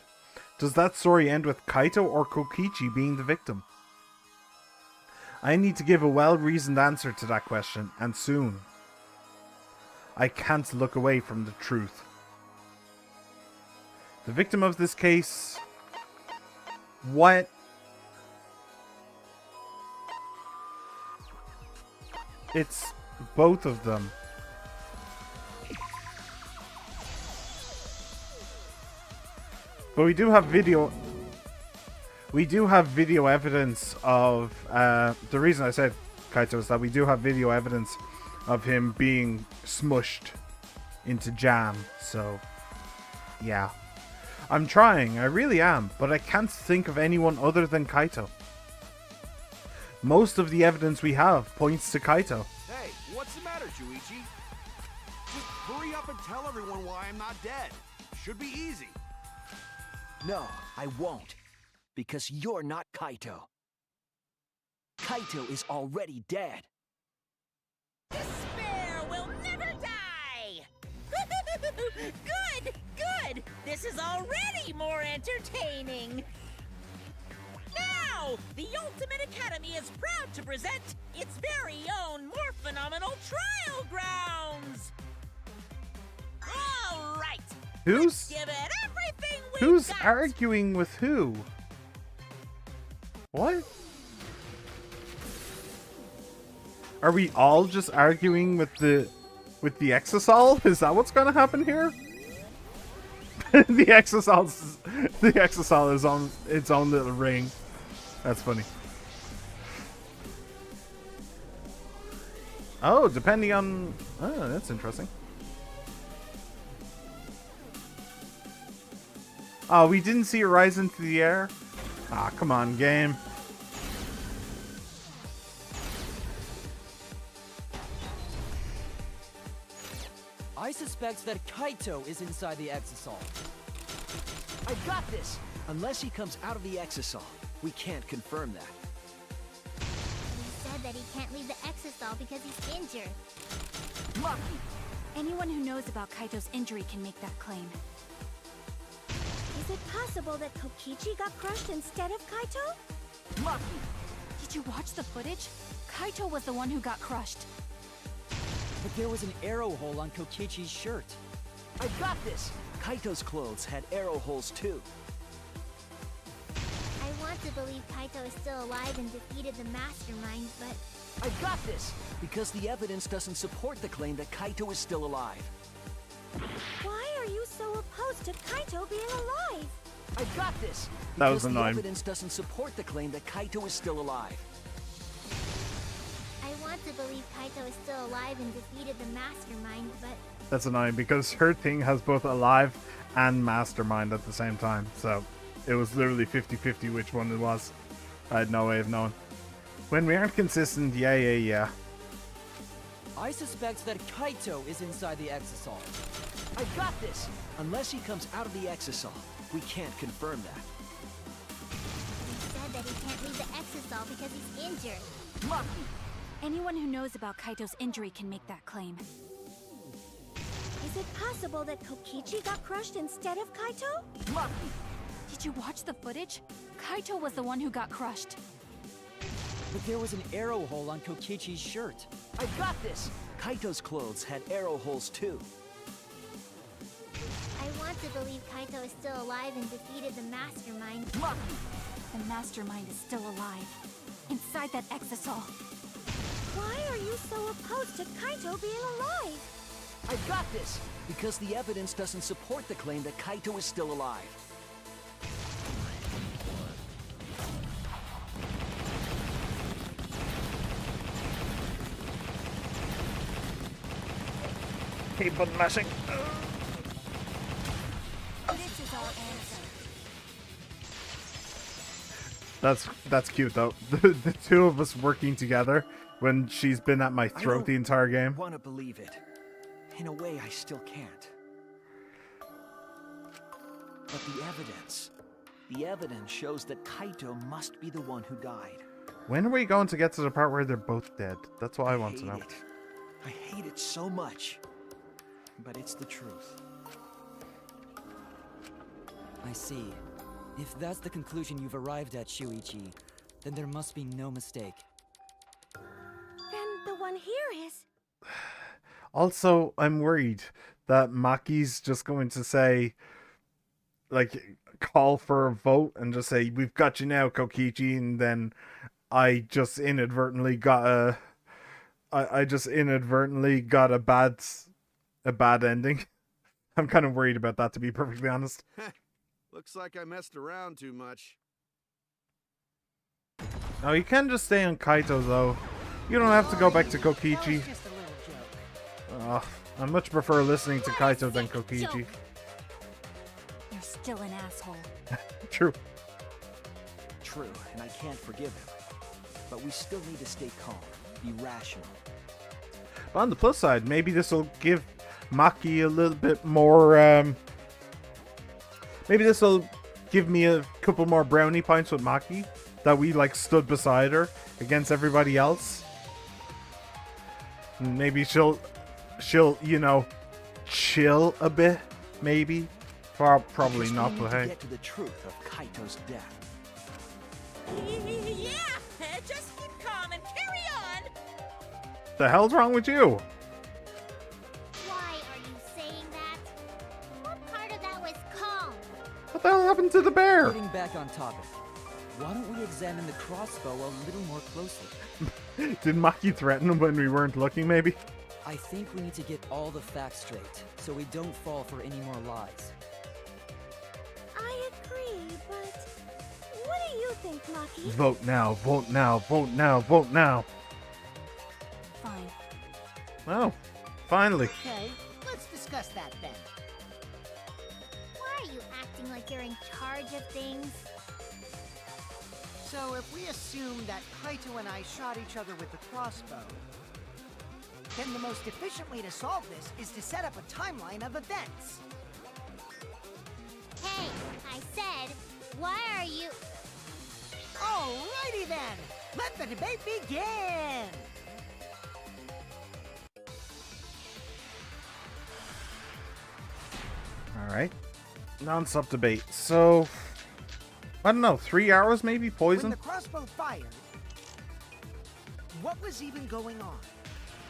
Does that story end with Kaito or Kokichi being the victim? I need to give a well-reasoned answer to that question, and soon. I can't look away from the truth. The victim of this case... What? It's both of them. But we do have video. We do have video evidence of. The reason I said Kaito is that we do have video evidence of him being smushed into jam. So, yeah. I'm trying, I really am, but I can't think of anyone other than Kaito. Most of the evidence we have points to Kaito. Hey, what's the matter, Shuichi? Just hurry up and tell everyone why I'm not dead. Should be easy. No, I won't. Because you're not Kaito. Kaito is already dead. Despair will never die! Good! Good! This is already more entertaining! Now, the Ultimate Academy is proud to present its very own more phenomenal trial grounds! All right! Who's Give it everything we've who's got. arguing with who? What? Are we all just arguing with the Exisal? Is that what's gonna happen here? the Exisal is on its own little ring. That's funny. Oh, depending on... Oh, that's interesting. Oh, we didn't see it rise into the air? Ah, come on, game. I suspect that Kaito is inside the Exisal. I got this! Unless he comes out of the exisal, we can't confirm that. He said that he can't leave the exisal because he's injured. Lucky! Anyone who knows about Kaito's injury can make that claim. Is it possible that Kokichi got crushed instead of Kaito? Lucky! Did you watch the footage? Kaito was the one who got crushed. But there was an arrow hole on Kokichi's shirt. I got this! Kaito's clothes had arrow holes too. I want to believe Kaito is still alive and defeated the mastermind, but I got this! Because the evidence doesn't support the claim that Kaito is still alive. Why are you so opposed to Kaito being alive? I got this! That was Because the annoying. evidence doesn't support the claim that Kaito is still alive. I want to believe Kaito is still alive and defeated the mastermind, but That's annoying because her thing has both alive and mastermind at the same time. So it was literally 50-50 which one it was. I had no way of knowing. When we aren't consistent, yeah. I suspect that Kaito is inside the Exisal. I got this! Unless he comes out of the exisal, we can't confirm that. he said that he can't leave the exisal because he's injured. Lucky! Anyone who knows about Kaito's injury can make that claim. Is it possible that Kokichi got crushed instead of Kaito? Lucky! Did you watch the footage? Kaito was the one who got crushed. But there was an arrow hole on Kokichi's shirt. I got this! Kaito's clothes had arrow holes too. I want to believe Kaito is still alive and defeated the mastermind. Lucky! The mastermind is still alive. Inside that Exisal. Why are you so opposed to Kaito being alive? I've got this! Because the evidence doesn't support the claim that Kaito is still alive. Hey, button mashing. This is our answer. That's cute though. The two of us working together when she's been at my throat the entire game. I want to believe it. In a way, I still can't. But the evidence shows that Kaito must be the one who died. When are we going to get to the part where they're both dead? That's what I want to know. I hate it so much. But it's the truth. I see. If that's the conclusion you've arrived at, Shuichi, then there must be no mistake. Then the one here is... Also, I'm worried that Maki's just going to say, like, call for a vote and just say, "We've got you now, Kokichi," and then I just inadvertently got a... I just inadvertently got a bad ending. I'm kind of worried about that, to be perfectly honest. Looks like I messed around too much. Oh, you can just stay on Kaito, though. You don't have to go back to Kokichi. Just a little joke. I much prefer listening to Kaito than Kokichi. You're still an asshole. True. True, and I can't forgive him. But we still need to stay calm, be rational. But on the plus side, maybe this will give Maki a little bit more, maybe this will give me a couple more brownie points with Maki, that we, like, stood beside her against everybody else. And maybe she'll, you know, chill a bit, maybe. Probably not, but hey. To get to the truth of Kaito's death. Yeah, just keep calm and carry on. The hell's wrong with you? Why are you saying that? What part of that was calm? What the hell happened to the bear? Getting back on topic, why don't we examine the crossbow a little more closely? Did Maki threaten him when we weren't looking, maybe? I think we need to get all the facts straight, so we don't fall for any more lies. I agree, but... What do you think, Maki? Vote now, vote now, vote now, vote now. Fine. Oh, finally. Okay, let's discuss that then. Why are you acting like you're in charge of things? So if we assume that Kaito and I shot each other with the crossbow, then the most efficient way to solve this is to set up a timeline of events. Hey, I said, why are you... Alrighty then, let the debate begin! Alright. Non-stop debate. So, I don't know, 3 hours maybe? Poison? When the crossbow fired, what was even going on?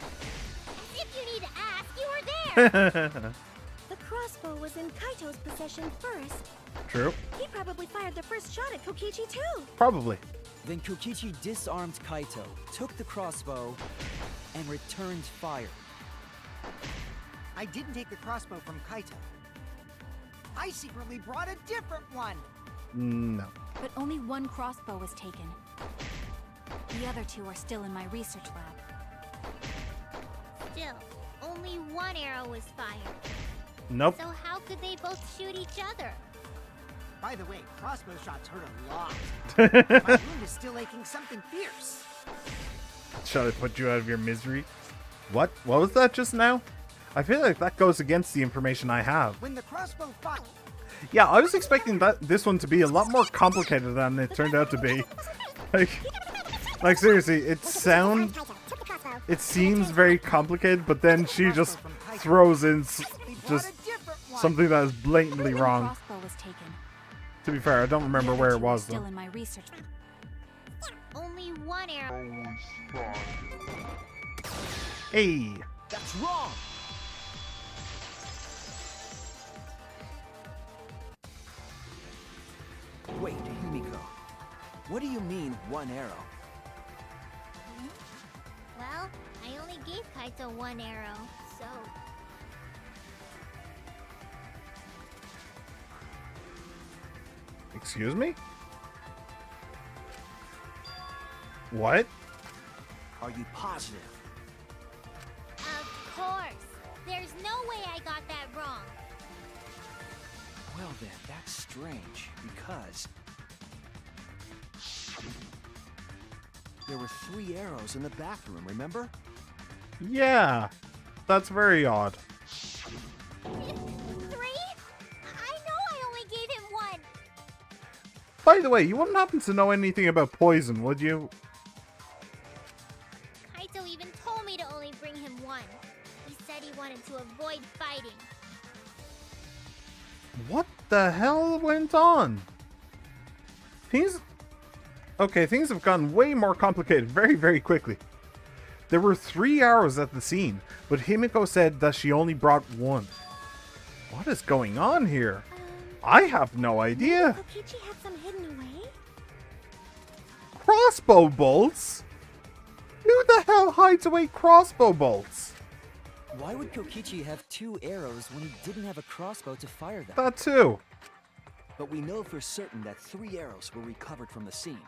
As if you need to ask, you were there! The crossbow was in Kaito's possession first. True. He probably fired the first shot at Kokichi too. Probably. Then Kokichi disarmed Kaito, took the crossbow, and returned fire. I didn't take the crossbow from Kaito. I secretly brought a different one! No. But only one crossbow was taken. The other two are still in my research lab. Still, only one arrow was fired. Nope. So how could they both shoot each other? By the way, crossbow shots hurt a lot. My wound is still aching something fierce. Shall I put you out of your misery? What? What was that just now? I feel like that goes against the information I have. When the crossbow fired... Yeah, I was expecting this one to be a lot more complicated than it turned out to be. Like seriously, it seems very complicated, but then she just throws in just something that is blatantly wrong. Crossbow was taken. To be fair, I don't remember where it was Still though. in my research. Only one arrow. Hey, That's wrong! Wait, Himiko. What do you mean, one arrow? Well, Well, I only gave Kaito one arrow, so... Excuse me? What? Are you positive? Of course! There's no way I got that wrong. Well then, that's strange, because... there were 3 arrows in the bathroom, remember? Yeah, that's very odd. 3? I know I only gave him 1. By the way, you wouldn't happen to know anything about poison, would you? Kaito even told me to only bring him 1. He said he wanted to avoid fighting. What the hell went on? Things have gotten way more complicated very, very quickly. There were 3 arrows at the scene, but Himiko said that she only brought 1. What is going on here? I have no idea. Kokichi had some hidden away? Crossbow bolts? Who the hell hides away crossbow bolts? Why would Kokichi have 2 arrows when he didn't have a crossbow to fire them? That too. But we know for certain that 3 arrows were recovered from the scene.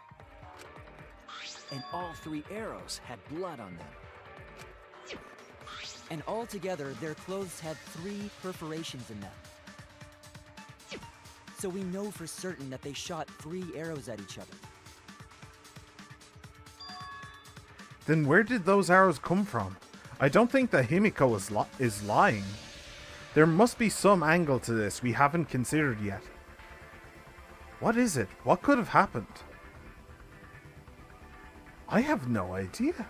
And all 3 arrows had blood on them. And altogether, their clothes had 3 perforations in them. So we know for certain that they shot 3 arrows at each other. Then where did those arrows come from? I don't think that Himiko is lying. There must be some angle to this we haven't considered yet. What is it? What could have happened? I have no idea.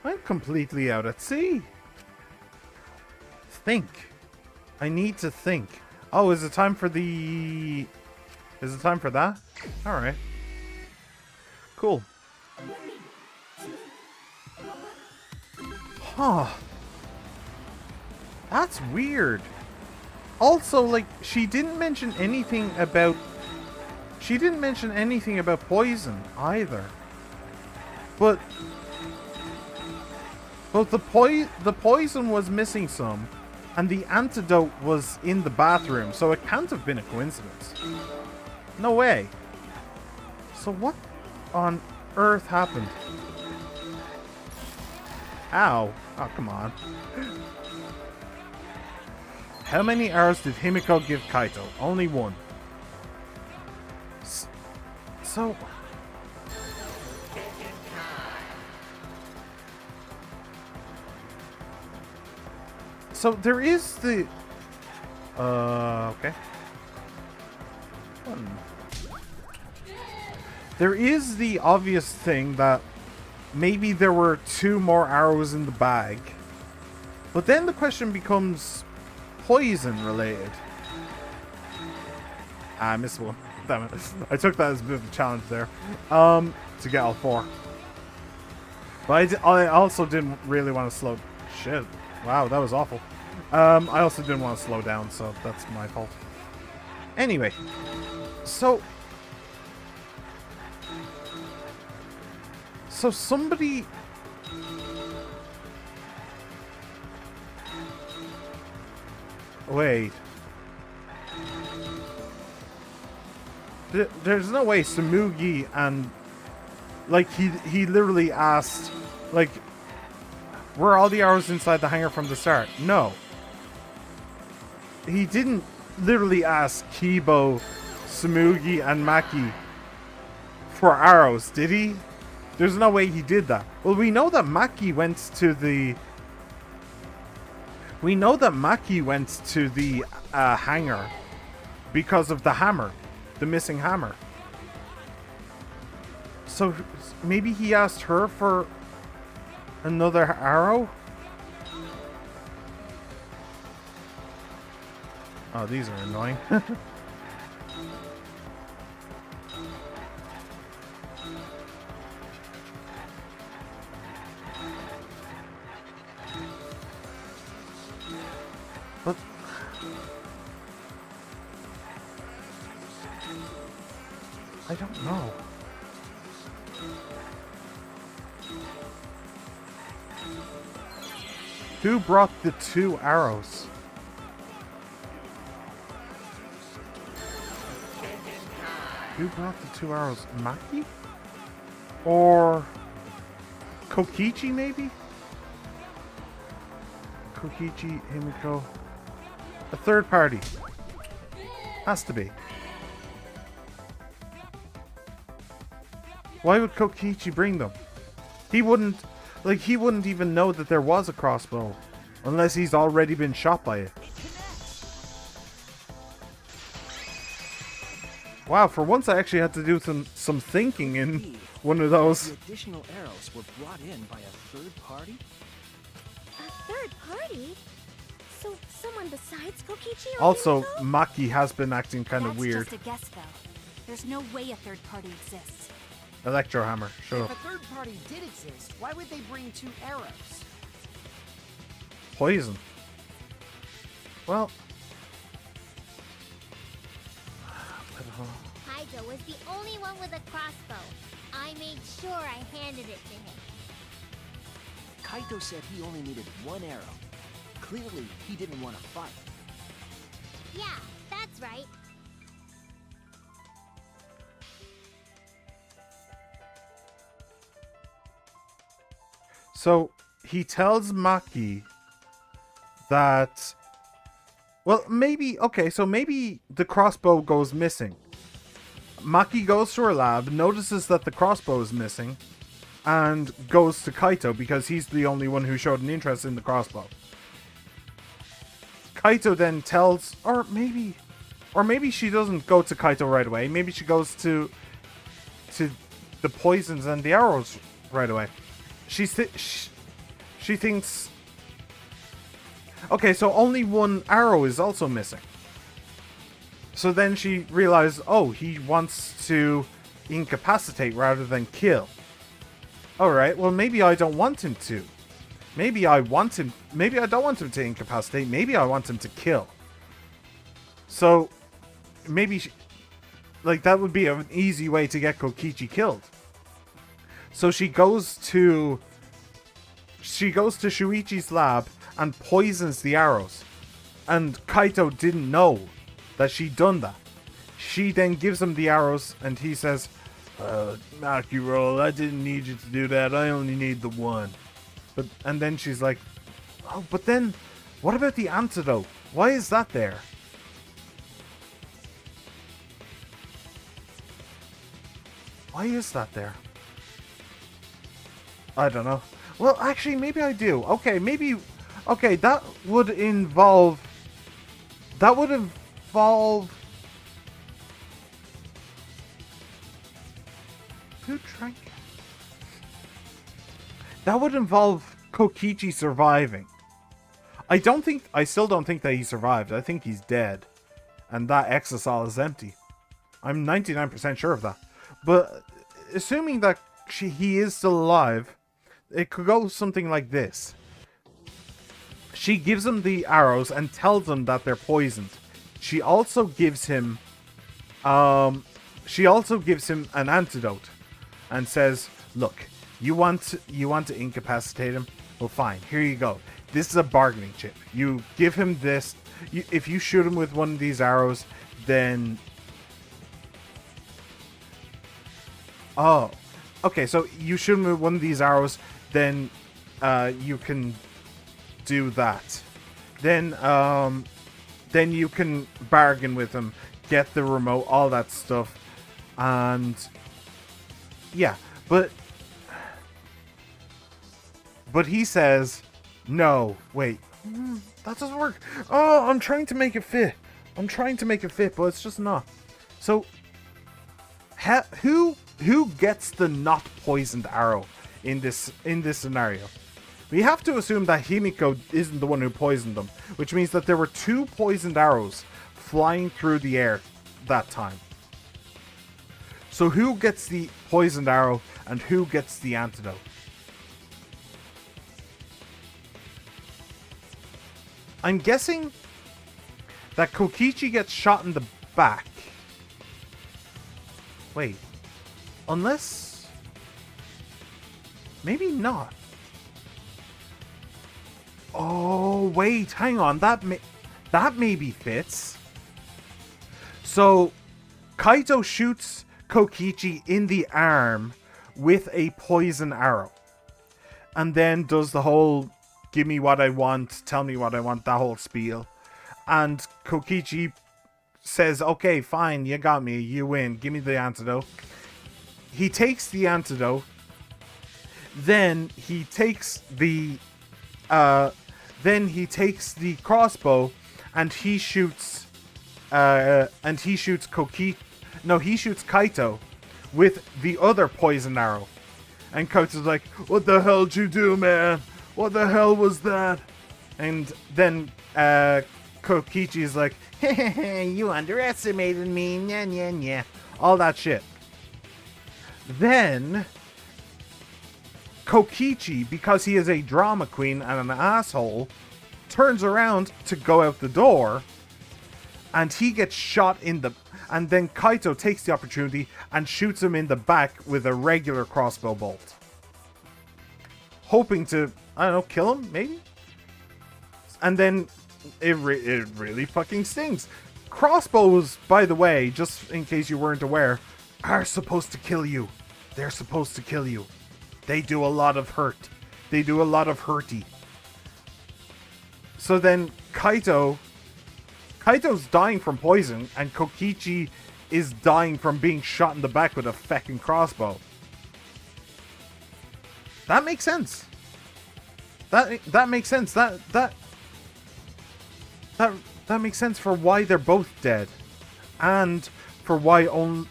I'm completely out at sea. Think. I need to think. Oh, is it time for the... Is it time for that? Alright. Cool. Huh. That's weird. Also, like, she didn't mention anything about... She didn't mention anything about poison, either. But the poison was missing some, and the antidote was in the bathroom, so it can't have been a coincidence. No way. So what on earth happened? Ow. Oh, come on. How many arrows did Himiko give Kaito? Only 1. So... So there is the... okay. There is the obvious thing that maybe there were 2 more arrows in the bag. But then the question becomes poison related. I missed one. Damn it. I took that as a bit of a challenge there. To get all 4. But I also didn't really want to slow... Shit. Wow, that was awful. I also didn't want to slow down, so that's my fault. Anyway. So somebody... Wait. There's no way Samugi and... Like, he literally asked... Like, were all the arrows inside the hangar from the start? No. He didn't literally ask Kibo, Samugi, and Maki for arrows, did he? There's no way he did that. Well, we know that Maki went to the... We know that Maki went to the hangar because of the hammer. The missing hammer. So maybe he asked her for another arrow? Oh, these are annoying. But I don't know. Who brought the 2 arrows? Who brought the 2 arrows? Maki? Or Kokichi, maybe? Kokichi, Himiko. A third party. Has to be. Why would Kokichi bring them? He wouldn't even know that there was a crossbow. Unless he's already been shot by it. Wow, for once I actually had to do some thinking in one of those. The additional arrows were brought in by a third party? A third party? So someone besides Kokichi or Also, Himiko? Maki has been acting kind of That's weird. just a guess, though. There's no way a third party exists. Electro hammer, shut If up. a third party did exist, why would they bring 2 arrows? Poison. Well. Kaido was the only one with a crossbow. I made sure I handed it to him. Kaito said he only needed 1 arrow. Clearly, he didn't want to fight. Yeah, that's right. So he tells Maki that, well, maybe, okay, so maybe the crossbow goes missing. Maki goes to her lab, notices that the crossbow is missing, and goes to Kaito because he's the only one who showed an interest in the crossbow. Kaito then tells, or maybe she doesn't go to Kaito right away. Maybe she goes to the poisons and the arrows right away. She thinks, okay, so only 1 arrow is also missing. So then she realized, oh, he wants to incapacitate rather than kill. Alright, well maybe I don't want him to. Maybe I don't want him to incapacitate. Maybe I want him to kill. So, maybe, that would be an easy way to get Kokichi killed. So she goes to Shuichi's lab and poisons the arrows. And Kaito didn't know that she'd done that. She then gives him the arrows and he says, Makiro, I didn't need you to do that. I only need the 1. And then she's like, oh, but then, what about the antidote? Why is that there? Why is that there? I don't know. Well, actually, maybe I do. Okay, maybe... Okay, that would involve... Who drank? That would involve Kokichi surviving. I still don't think that he survived. I think he's dead. And that exisal is empty. I'm 99% sure of that. But assuming that he is still alive, it could go something like this. She gives him the arrows and tells him that they're poisoned. She also gives him an antidote and says, look, you want to incapacitate him? Well, fine, here you go. This is a bargaining chip. You give him this. If you shoot him with one of these arrows, then... Oh. Okay, so you shoot him with one of these arrows, then you can do that. Then you can bargain with him, get the remote, all that stuff. And... yeah, but he says, no, wait, that doesn't work. Oh, I'm trying to make it fit. But it's just not. So, who gets the not poisoned arrow in this scenario? We have to assume that Himiko isn't the one who poisoned them, which means that there were 2 poisoned arrows flying through the air that time. So who gets the poisoned arrow and who gets the antidote? I'm guessing that Kokichi gets shot in the back. Wait. Unless... maybe not. Oh, wait, hang on. That maybe fits. So, Kaito shoots Kokichi in the arm with a poison arrow. And then does the whole, give me what I want, tell me what I want, that whole spiel. And Kokichi says, okay, fine, you got me, you win, give me the antidote. He takes the antidote. Then he takes the crossbow and he shoots Kaito with the other poison arrow. And Kaito's like, what the hell did you do, man? What the hell was that? And then Kokichi's like, hey, you underestimated me, nya nya nya. All that shit. Then Kokichi, because he is a drama queen and an asshole, turns around to go out the door, and he gets shot in the... And then Kaito takes the opportunity and shoots him in the back with a regular crossbow bolt. Hoping to, I don't know, kill him, maybe? And then it really fucking stings. Crossbows, by the way, just in case you weren't aware, are supposed to kill you. They're supposed to kill you. They do a lot of hurt. They do a lot of hurty. So then Kaito's dying from poison, and Kokichi is dying from being shot in the back with a fucking crossbow. That makes sense. That makes sense. That makes sense for why they're both dead, and for why one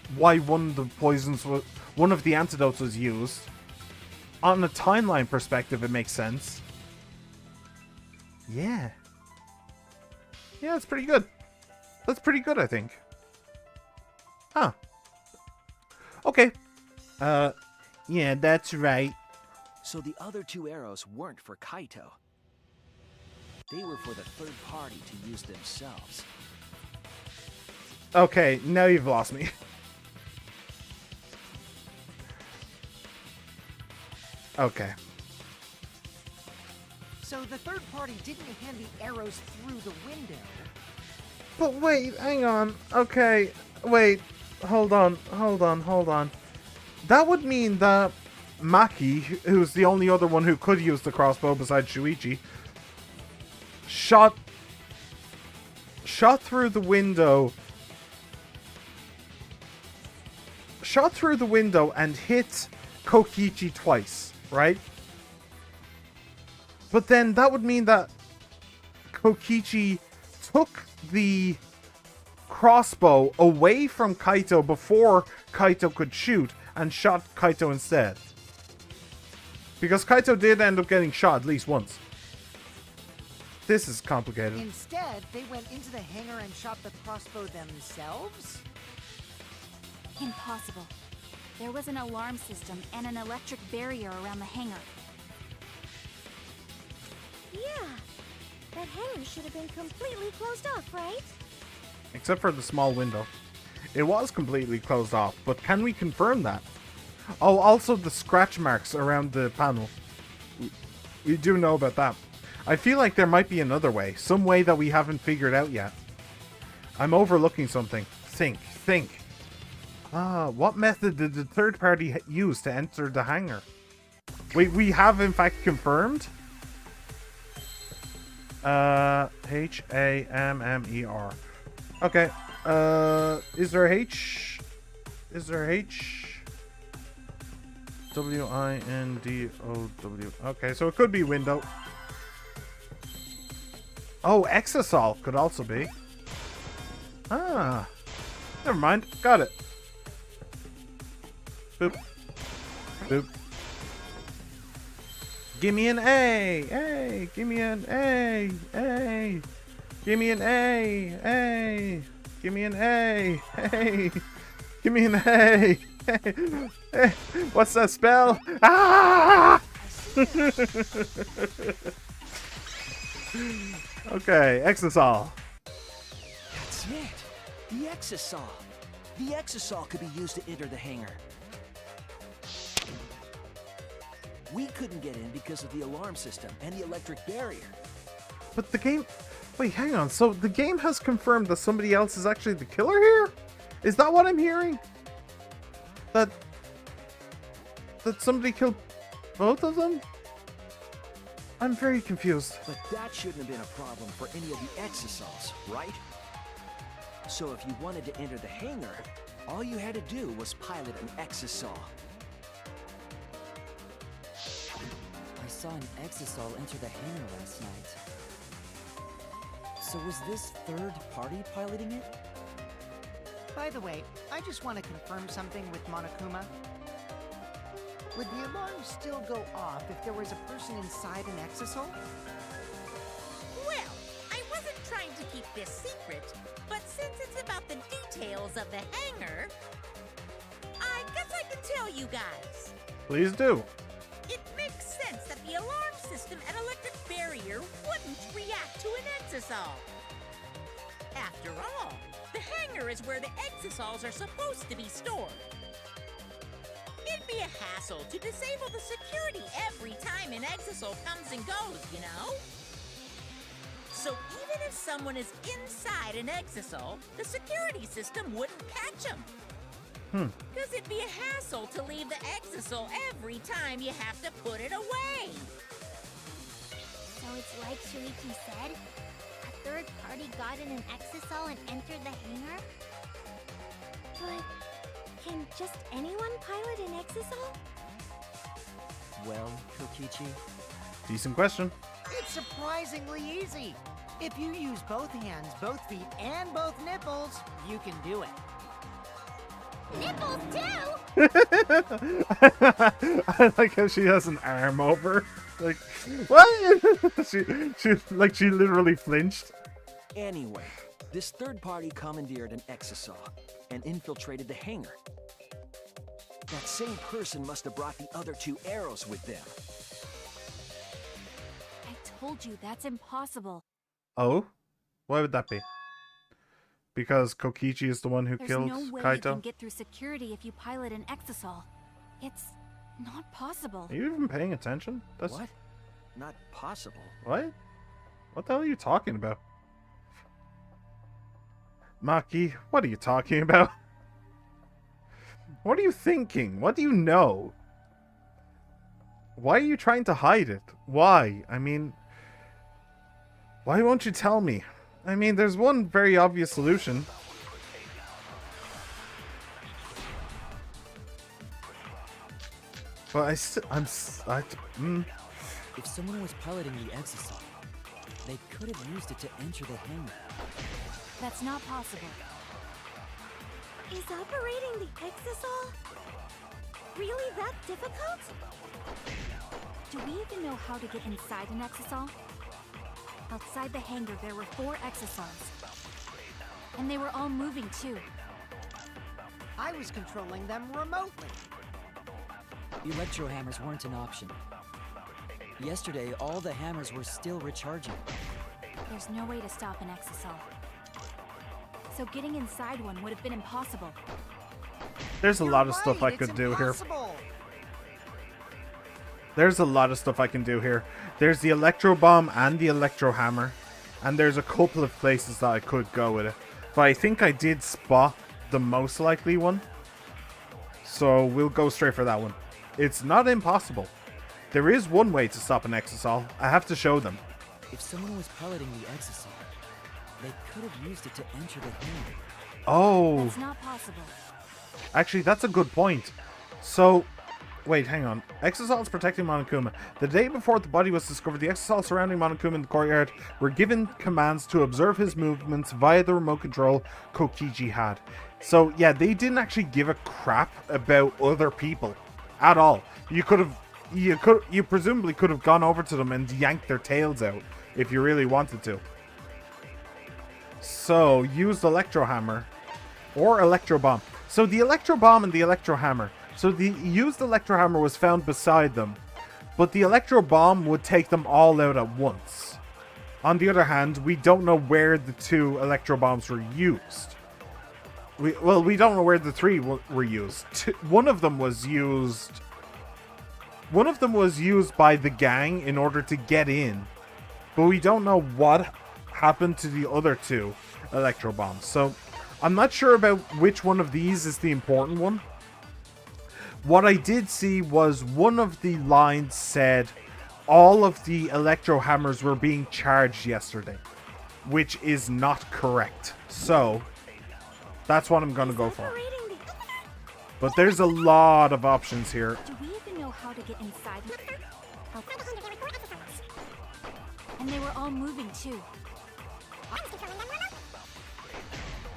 of the poisons was, one of the antidotes was used. On a timeline perspective, it makes sense. Yeah. Yeah, that's pretty good. That's pretty good, I think. Huh. Okay. Yeah, that's right. So the other two arrows weren't for Kaito. They were for the third party to use themselves. Okay, now you've lost me. Okay. So the third party didn't hand the arrows through the window. But wait, hang on. Okay, wait. Hold on. That would mean that Maki, who's the only other one who could use the crossbow besides Shuichi, shot through the window. Shot through the window and hit Kokichi twice, right? But then that would mean that Kokichi took the crossbow away from Kaito before Kaito could shoot and shot Kaito instead. Because Kaito did end up getting shot at least once. This is complicated. Instead, they went into the hangar and shot the crossbow themselves? Impossible. There was an alarm system and an electric barrier around the hangar. Yeah. That hangar should have been completely closed off, right? Except for the small window. It was completely closed off, but can we confirm that? Oh, also the scratch marks around the panel. We do know about that. I feel like there might be another way. Some way that we haven't figured out yet. I'm overlooking something. Think. What method did the third party use to enter the hangar? Wait, we have in fact confirmed? H-A-M-M-E-R. Okay. Is there H? Is there H? W-I-N-D-O-W. Okay, so it could be window. Oh, Exasol could also be. Ah. Never mind. Got it. Boop. Boop. Give me an A! A! Give me an A! A! Give me an A! A! Give me an A! A! Give me an A! A! What's that spell? Ah! Okay, Exasol. That's it! The Exasol! The Exasol could be used to enter the hangar. We couldn't get in because of the alarm system and the electric barrier. But the game... Wait, hang on. So the game has confirmed that somebody else is actually the killer here? Is that what I'm hearing? That somebody killed both of them? I'm very confused. But that shouldn't have been a problem for any of the exosols, right? So if you wanted to enter the hangar, all you had to do was pilot an exosol. I saw an exosol enter the hangar last night. So was this third party piloting it? By the way, I just want to confirm something with Monokuma. Would the alarm still go off if there was a person inside an exosol? Well, I wasn't trying to keep this secret, but since it's about the details of the hangar, I guess I can tell you guys. Please do. It makes sense that the alarm system and electric barrier wouldn't react to an exosol. After all, the hangar is where the exosols are supposed to be stored. It'd be a hassle to disable the security every time an exosol comes and goes, you know? So even if someone is inside an exosol, the security system wouldn't catch them. Because it'd be a hassle to leave the exosol every time you have to put it away. So it's like Shuichi said? A third party got in an exosol and entered the hangar? But can just anyone pilot an exosol? Well, Kokichi, Decent question. It's surprisingly easy. If you use both hands, both feet, and both nipples, you can do it. Nipples too? I like how she has an arm over. Like, what? she literally flinched. Anyway, this third party commandeered an exosol and infiltrated the hangar. That same person must have brought the other two arrows with them. I told you that's impossible. Oh? Why would that be? Because Kokichi is the one who There's killed no way you Kaito? can get through security if you pilot an exosol. It's not possible. Are you even paying attention? That's... What? Not possible. What? What the hell are you talking about? Maki, what are you talking about? What are you thinking? What do you know? Why are you trying to hide it? Why? I mean... Why won't you tell me? I mean, there's one very obvious solution. But If if someone was piloting the exosol, they could have used it to enter the hangar. That's not possible. Is operating the exosol really that difficult? Do we even know how to get inside an exosol? Outside the hangar, there were 4 exosols. And they were all moving, too. I was controlling them remotely. Electro hammers weren't an option. Yesterday, all the hammers were still recharging. There's no way to stop an exosol. So getting inside one would have been impossible. there's a You're lot of stuff I right, could it's do here. impossible. There's a lot of stuff I can do here. There's the electro bomb and the electro hammer. And there's a couple of places that I could go with it. But I think I did spot the most likely one. So we'll go straight for that one. It's not impossible. There is one way to stop an exosol. I have to show them. If someone was piloting the exosol, they could have used it to enter the hangar. Oh, That's not possible. actually that's a good point. So, wait, hang on. Exosols protecting Monokuma. The day before the body was discovered, the exosols surrounding Monokuma in the courtyard were given commands to observe his movements via the remote control Kokichi had. So, yeah, they didn't actually give a crap about other people at all. You presumably could have gone over to them and yanked their tails out if you really wanted to. So, used electro hammer or electro bomb. So the electro bomb and the electro hammer. So the used electro hammer was found beside them, but the electro bomb would take them all out at once. On the other hand, we don't know where the 2 electro bombs were used. We don't know where the 3 were used. One of them was used by the gang in order to get in but we don't know what happened to the other two electro bombs. So I'm not sure about which one of these is the important one. What I did see was one of the lines said all of the electro hammers were being charged yesterday, which is not correct. So that's what I'm gonna go for. But there's a lot of options here. Do we even know how to get inside? And they were all moving too.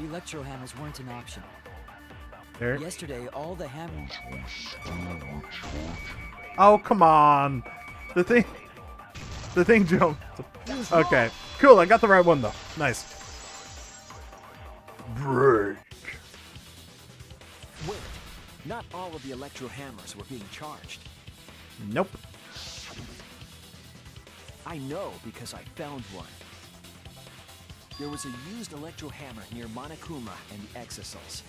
Electro hammers weren't an option. There. Yesterday, all the hammers. Oh, come on. The thing jumped. Okay, cool. I got the right one though. Nice. Break. Wait, not all of the electro hammers were being charged. Nope. I know because I found one. There was a used electro hammer near Monokuma and the Exosols.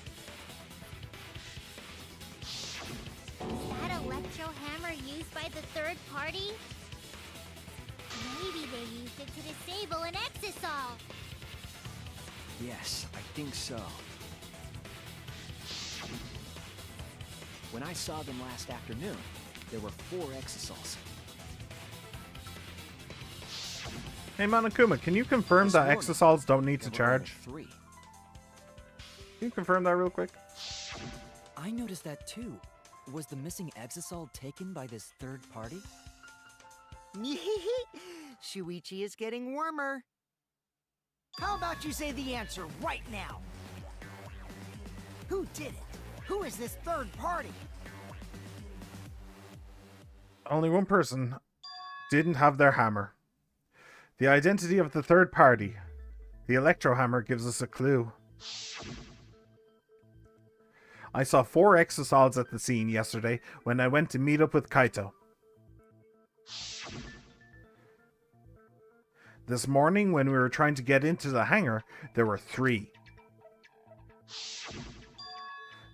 Is that electro hammer used by the third party? Maybe they used it to disable an Exosol. Yes, I think so. When I saw them last afternoon, there were 4 Exosols. Hey, Monokuma, can you confirm that exosols don't need to charge? 3. Can you confirm that real quick? I noticed that too. Was the missing Exosol taken by this third party? Shuichi is getting warmer. How about you say the answer right now? Who did it? Who is this third party? Only one person didn't have their hammer. The identity of the third party. The electro hammer gives us a clue. I saw 4 exosols at the scene yesterday when I went to meet up with Kaito. This morning when we were trying to get into the hangar, there were 3.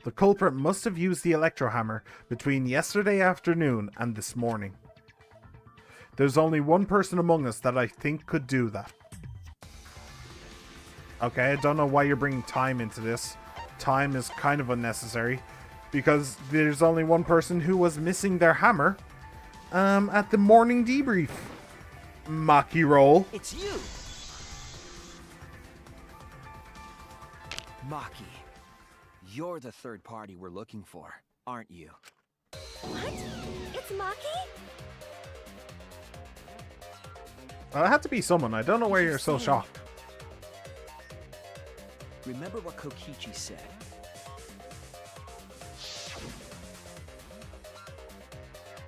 The culprit must have used the electro hammer between yesterday afternoon and this morning. There's only one person among us that I think could do that. Okay, I don't know why you're bringing time into this. Time is kind of unnecessary, because there's only one person who was missing their hammer at the morning debrief. Maki roll. It's you! Maki, you're the third party we're looking for, aren't you? What? It's Maki? Well, it had to be someone. I don't know why you're so shocked. Remember what Kokichi said.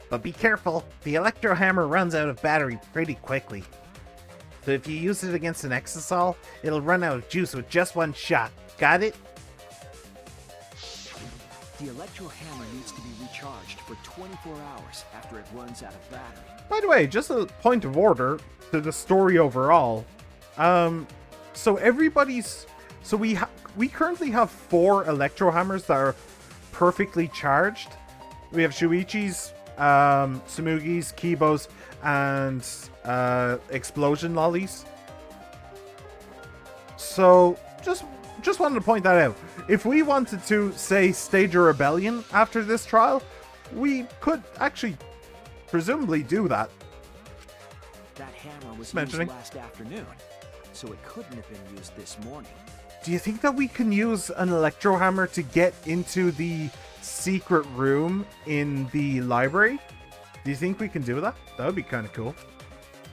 But be careful, the electro hammer runs out of battery pretty quickly. So if you use it against an exosol, it'll run out of juice with just one shot. Got it? The electro hammer needs to be recharged for 24 hours after it runs out of battery. By the way, just a point of order to the story overall. So everybody's... So we currently have 4 electro hammers that are perfectly charged. We have Shuichi's, Tsumugi's, Kibo's, and Explosion Lollies. So just wanted to point that out. If we wanted to, say, stage a rebellion after this trial, we could actually presumably do that. That hammer was Mentioning. used last afternoon, so it couldn't have been used this morning. Do you think that we can use an electro hammer to get into the secret room in the library? Do you think we can do that? That would be kind of cool.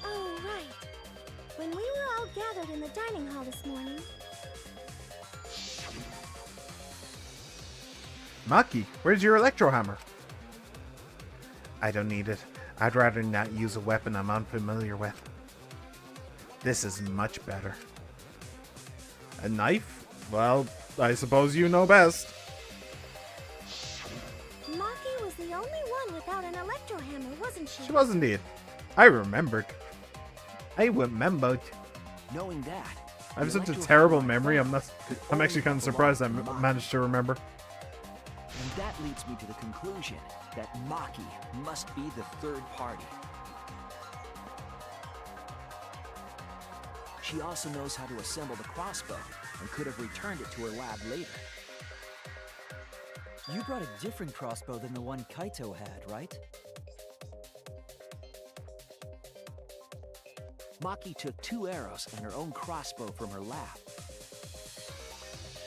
Oh, right. When we were all gathered in the dining hall this morning. Maki, where's your electro hammer? I don't need it. I'd rather not use a weapon I'm unfamiliar with. This is much better. A knife? Well, I suppose you know best. Maki was the only one without an electro hammer, wasn't she? She was indeed. I remembered. Knowing that, I have the such a electro terrible hammer memory. I'm only actually kind of belong surprised I to Maki. managed to remember. And that leads me to the conclusion that Maki must be the third party. She also knows how to assemble the crossbow and could have returned it to her lab later. You brought a different crossbow than the one Kaito had, right? Maki took 2 arrows and her own crossbow from her lab,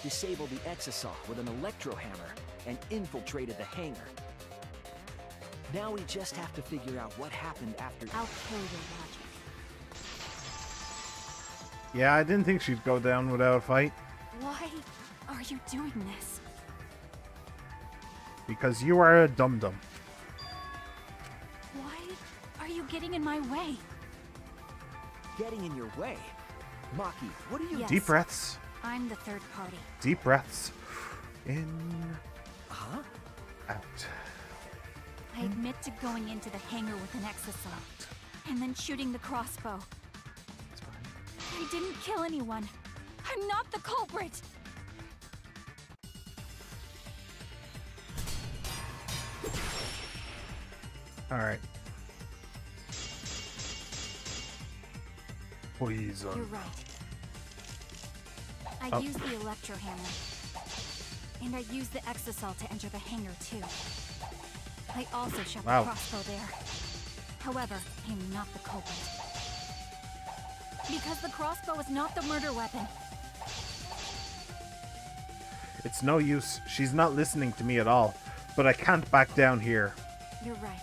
disabled the exosaw with an electro hammer, and infiltrated the hangar. Now we just have to figure out what happened after. I'll kill your logic. Yeah, I didn't think she'd go down without a fight. Why are you doing this? Because you are a dum-dum. Why are you getting in my way? Getting in your way? Maki, what are you Yes. Deep breaths. I'm the third party. Deep breaths. In. Huh? Out. I admit to going into the hangar with an exosaw, and then shooting the crossbow. It's fine. I didn't kill anyone. I'm not the culprit. Alright. Poison. You're right. I Oh. used the electro hammer. And I used the exosaw to enter the hangar too. I also shot Wow. the crossbow there. However, I'm not the culprit. Because the crossbow is not the murder weapon. It's no use. She's not listening to me at all. But I can't back down here. You're right.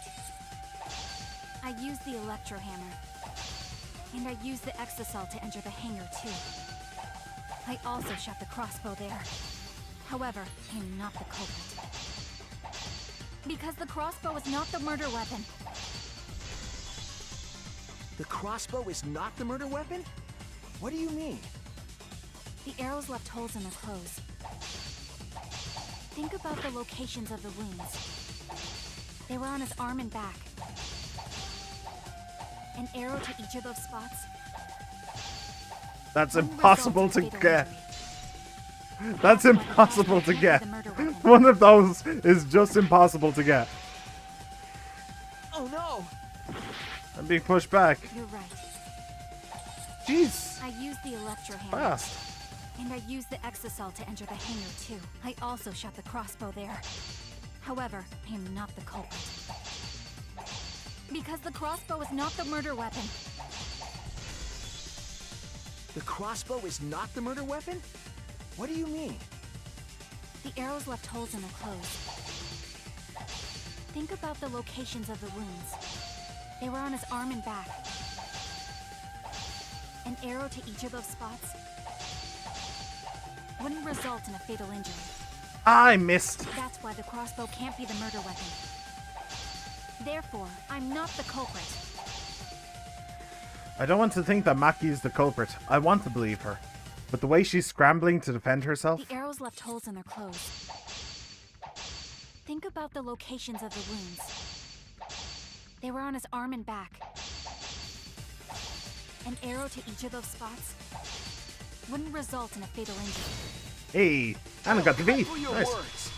I used the electro hammer. And I used the exosaw to enter the hangar too. I also shot the crossbow there. However, I'm not the culprit. Because the crossbow is not the murder weapon. The crossbow is not the murder weapon? What do you mean? The arrows left holes in their clothes. Think about the locations of the wounds. They were on his arm and back. An arrow to each of those spots. That's One impossible to results in fatal get. injury. That's why the impossible to can't be get. the murder weapon. One of those is just impossible to get. Oh no! I'm being pushed back. You're right. Jeez. I used the electro hammer. Fast. And I used the exosaw to enter the hangar too. I also shot the crossbow there. However, I am not the culprit. Because the crossbow is not the murder weapon. The crossbow is not the murder weapon? What do you mean? The arrows left holes in their clothes. Think about the locations of the wounds. They were on his arm and back. An arrow to each of those spots wouldn't result in a fatal injury. I missed. That's why the crossbow can't be the murder weapon. Therefore, I'm not the culprit. I don't want to think that Maki is the culprit. I want to believe her. But the way she's scrambling to defend herself... The arrows left holes in their clothes. Think about the locations of the wounds. They were on his arm and back. An arrow to each of those spots wouldn't result in a fatal injury. Hey, Anna got the beat. For your Nice. words.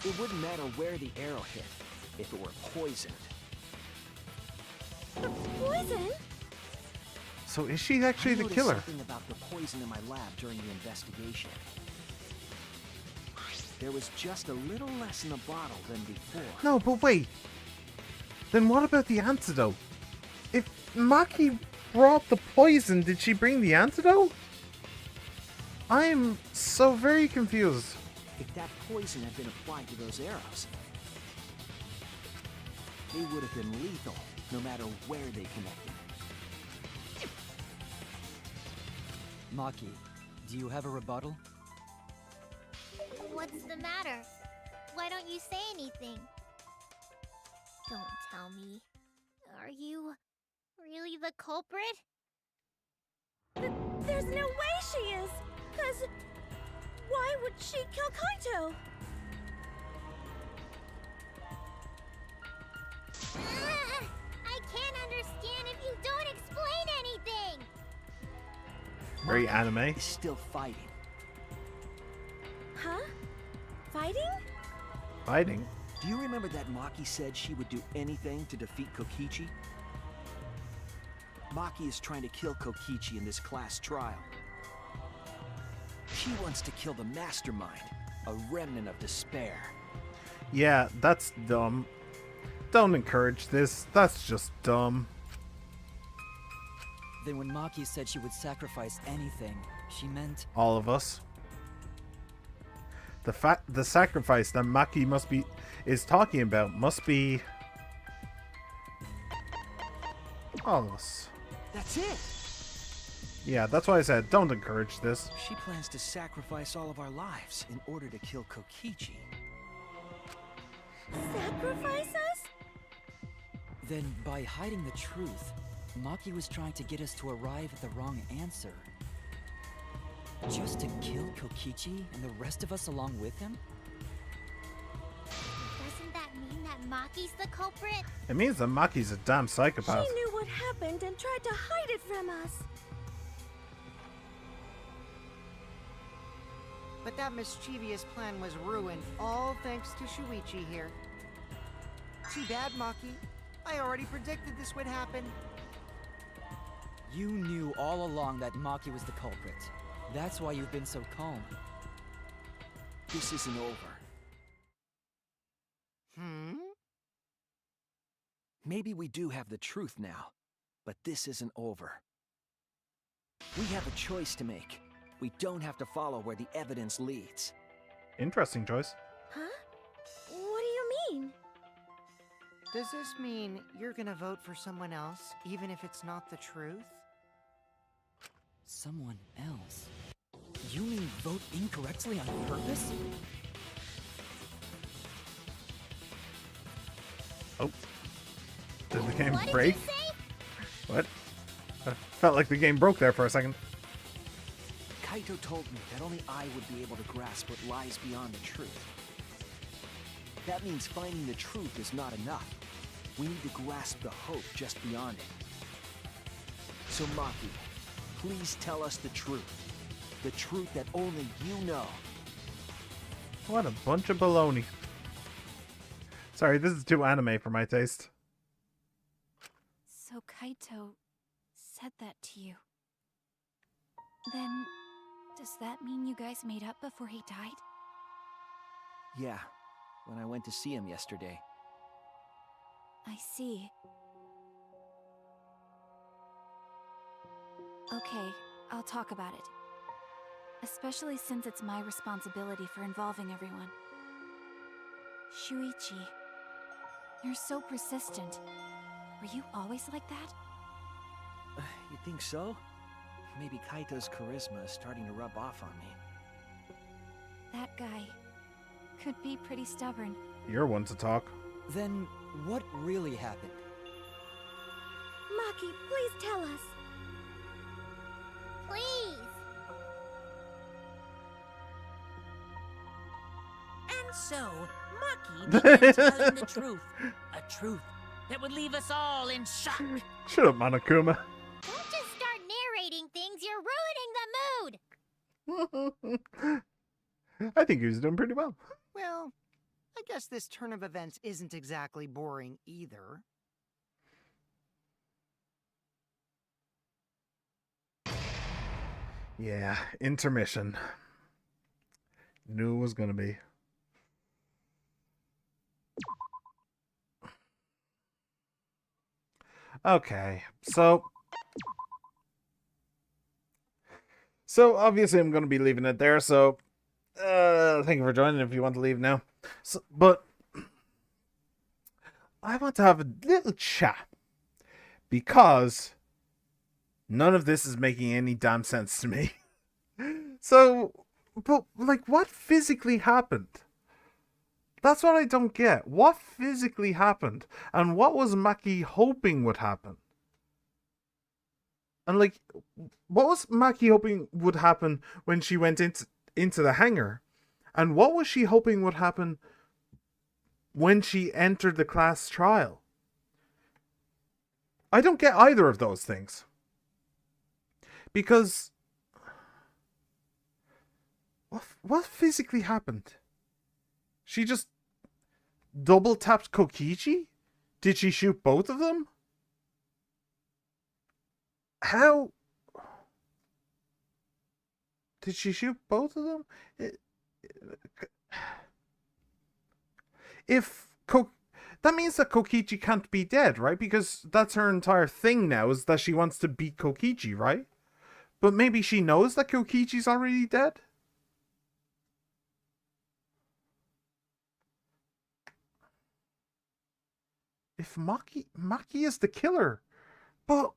It wouldn't matter where the arrow hit if it were poisoned. Poison? So is she actually I the noticed killer? something about the poison in my lab during the investigation. There was just a little less in the bottle than before. No, but wait. Then what about the antidote? If Maki brought the poison, did she bring the antidote? I'm so very confused. If that poison had been applied to those arrows, they would have been lethal, no matter where they connected. Maki, do you have a rebuttal? What's the matter? Why don't you say anything? Don't tell me. Are you really the culprit? There's no way she is! 'Cause why would she kill Kaito? I can't understand if you don't explain anything! Very anime. Is still fighting. Huh? Fighting? Fighting. Do you remember that Maki said she would do anything to defeat Kokichi? Maki is trying to kill Kokichi in this class trial. She wants to kill the mastermind, a remnant of despair. Yeah, that's dumb. Don't encourage this. That's just dumb. Then when Maki said she would sacrifice anything, she meant... All of us. The sacrifice that Maki is talking about must be all of us. That's it! Yeah, that's why I said don't encourage this. She plans to sacrifice all of our lives in order to kill Kokichi. Sacrifice us? Then, by hiding the truth, Maki was trying to get us to arrive at the wrong answer. Just to kill Kokichi and the rest of us along with him? Doesn't that mean that Maki's the culprit? It means that Maki's a damn psychopath. She knew what happened and tried to hide it from us. But that mischievous plan was ruined, all thanks to Shuichi here. Too bad, Maki. I already predicted this would happen. You knew all along that Maki was the culprit. That's why you've been so calm. This isn't over. Maybe we do have the truth now, but this isn't over. We have a choice to make. We don't have to follow where the evidence leads. Interesting choice. Huh? What do you mean? Does this mean you're gonna vote for someone else, even if it's not the truth? Someone else? You mean vote incorrectly on purpose? Oh. Did the game What did break? you say? What? I felt like the game broke there for a second. Kaito told me that only I would be able to grasp what lies beyond the truth. That means finding the truth is not enough. We need to grasp the hope just beyond it. So Maki, please tell us the truth. The truth that only you know. What a bunch of baloney. Sorry, this is too anime for my taste. So Kaito said that to you. Then, does that mean you guys made up before he died? Yeah, when I went to see him yesterday. I see. Okay, I'll talk about it. Especially since it's my responsibility for involving everyone. Shuichi, you're so persistent. Were you always like that? You think so? Maybe Kaito's charisma is starting to rub off on me. That guy could be pretty stubborn. You're one to talk. Then, what really happened? Maki, please tell us. Please. And so, Maki began telling the truth. A truth that would leave us all in shock. Shut up, Monokuma. Don't just start narrating things. You're ruining the mood. I think he was doing pretty well. Well, I guess this turn of events isn't exactly boring either. Yeah, intermission. Knew it was gonna be. Okay, so obviously I'm gonna be leaving it there. So, thank you for joining. If you want to leave now, but I want to have a little chat because none of this is making any damn sense to me. So, but like, what physically happened? That's what I don't get. What physically happened? And what was Maki hoping would happen? And like, what was Maki hoping would happen when she went into the hangar? And what was she hoping would happen when she entered the class trial? I don't get either of those things. Because what physically happened? She just double tapped Kokichi? Did she shoot both of them? How did she shoot both of them? That means that Kokichi can't be dead, right? Because that's her entire thing now, is that she wants to beat Kokichi, right? But maybe she knows that Kokichi's already dead? If Maki is the killer, but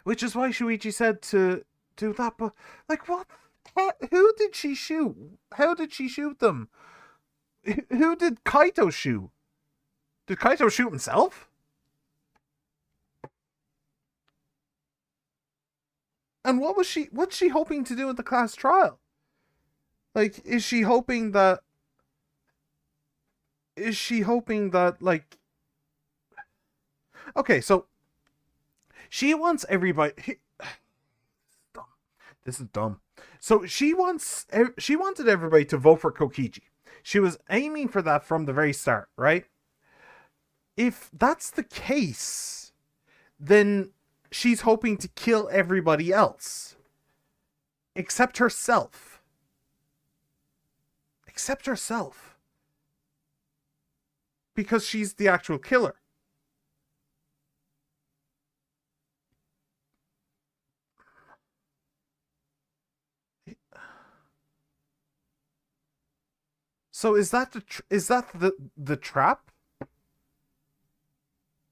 which is why Shuichi said to do that, but like what? Who did she shoot? How did she shoot them? Who did Kaito shoot? Did Kaito shoot himself? And what's she hoping to do at the class trial? Like, is she hoping that like, okay, so she wants everybody. This is dumb. So she wanted everybody to vote for Kokichi. She was aiming for that from the very start, right? If that's the case, then she's hoping to kill everybody else. Except herself. Except herself. Because she's the actual killer. So is that the trap?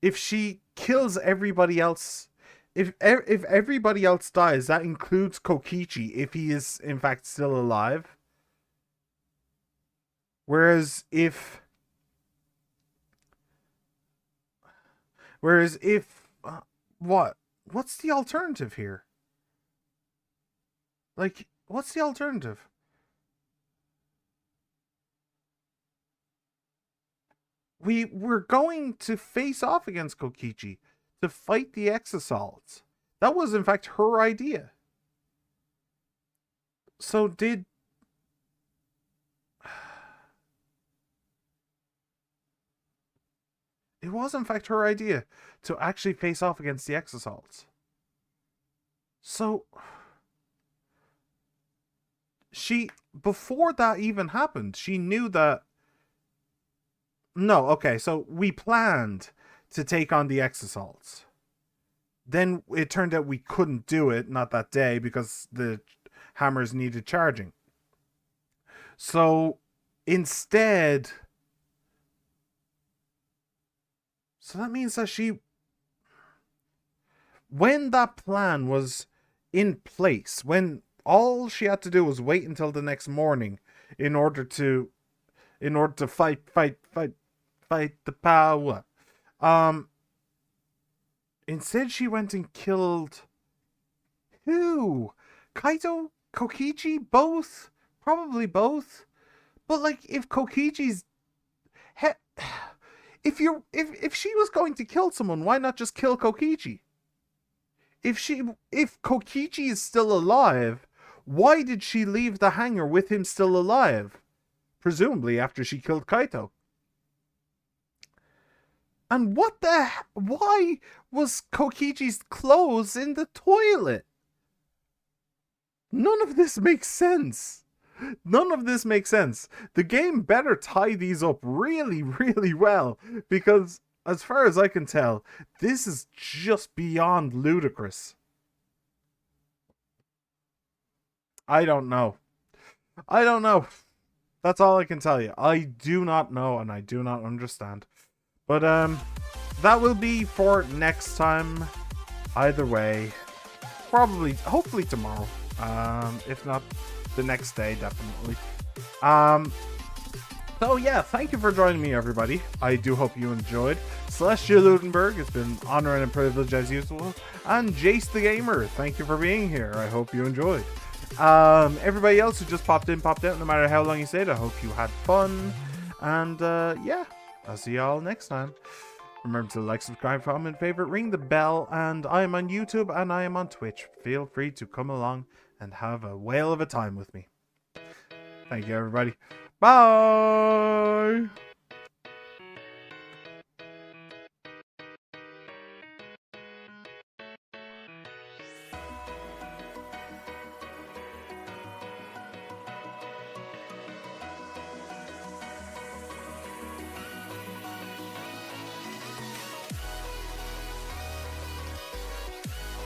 If she kills everybody else, if everybody else dies, that includes Kokichi if he is in fact still alive. Whereas if what's the alternative here? Like, what's the alternative? We're going to face off against Kokichi to fight the X-Assaults. That was, in fact, her idea. So did... It was, in fact, her idea to actually face off against the X-Assaults. So... Before that even happened, she knew that... No, okay, so we planned to take on the X-Assaults. Then it turned out we couldn't do it, not that day, because the hammers needed charging. So, instead... So that means that when that plan was in place, when all she had to do was wait until the next morning in order to fight the power. Instead she went and killed who? Kaito? Kokichi? Both? Probably both. But like, if Kokichi's if she was going to kill someone, why not just kill Kokichi? If Kokichi is still alive, why did she leave the hangar with him still alive? Presumably after she killed Kaito. And why was Kokichi's clothes in the toilet? None of this makes sense. None of this makes sense. The game better tie these up really, really well, because as far as I can tell, this is just beyond ludicrous. I don't know. That's all I can tell you. I do not know, and I do not understand. But that will be for next time. Either way, hopefully tomorrow. If not the next day, definitely. So yeah, thank you for joining me, everybody. I do hope you enjoyed. Celestia Ludenberg, it's been an honor and a privilege as usual. And Jace the Gamer, thank you for being here. I hope you enjoyed. Everybody else who just popped in, popped out, no matter how long you stayed, I hope you had fun. And yeah, I'll see y'all next time. Remember to like, subscribe, comment, favorite, ring the bell, and I am on YouTube and I am on Twitch. Feel free to come along and have a whale of a time with me. Thank you, everybody. Bye!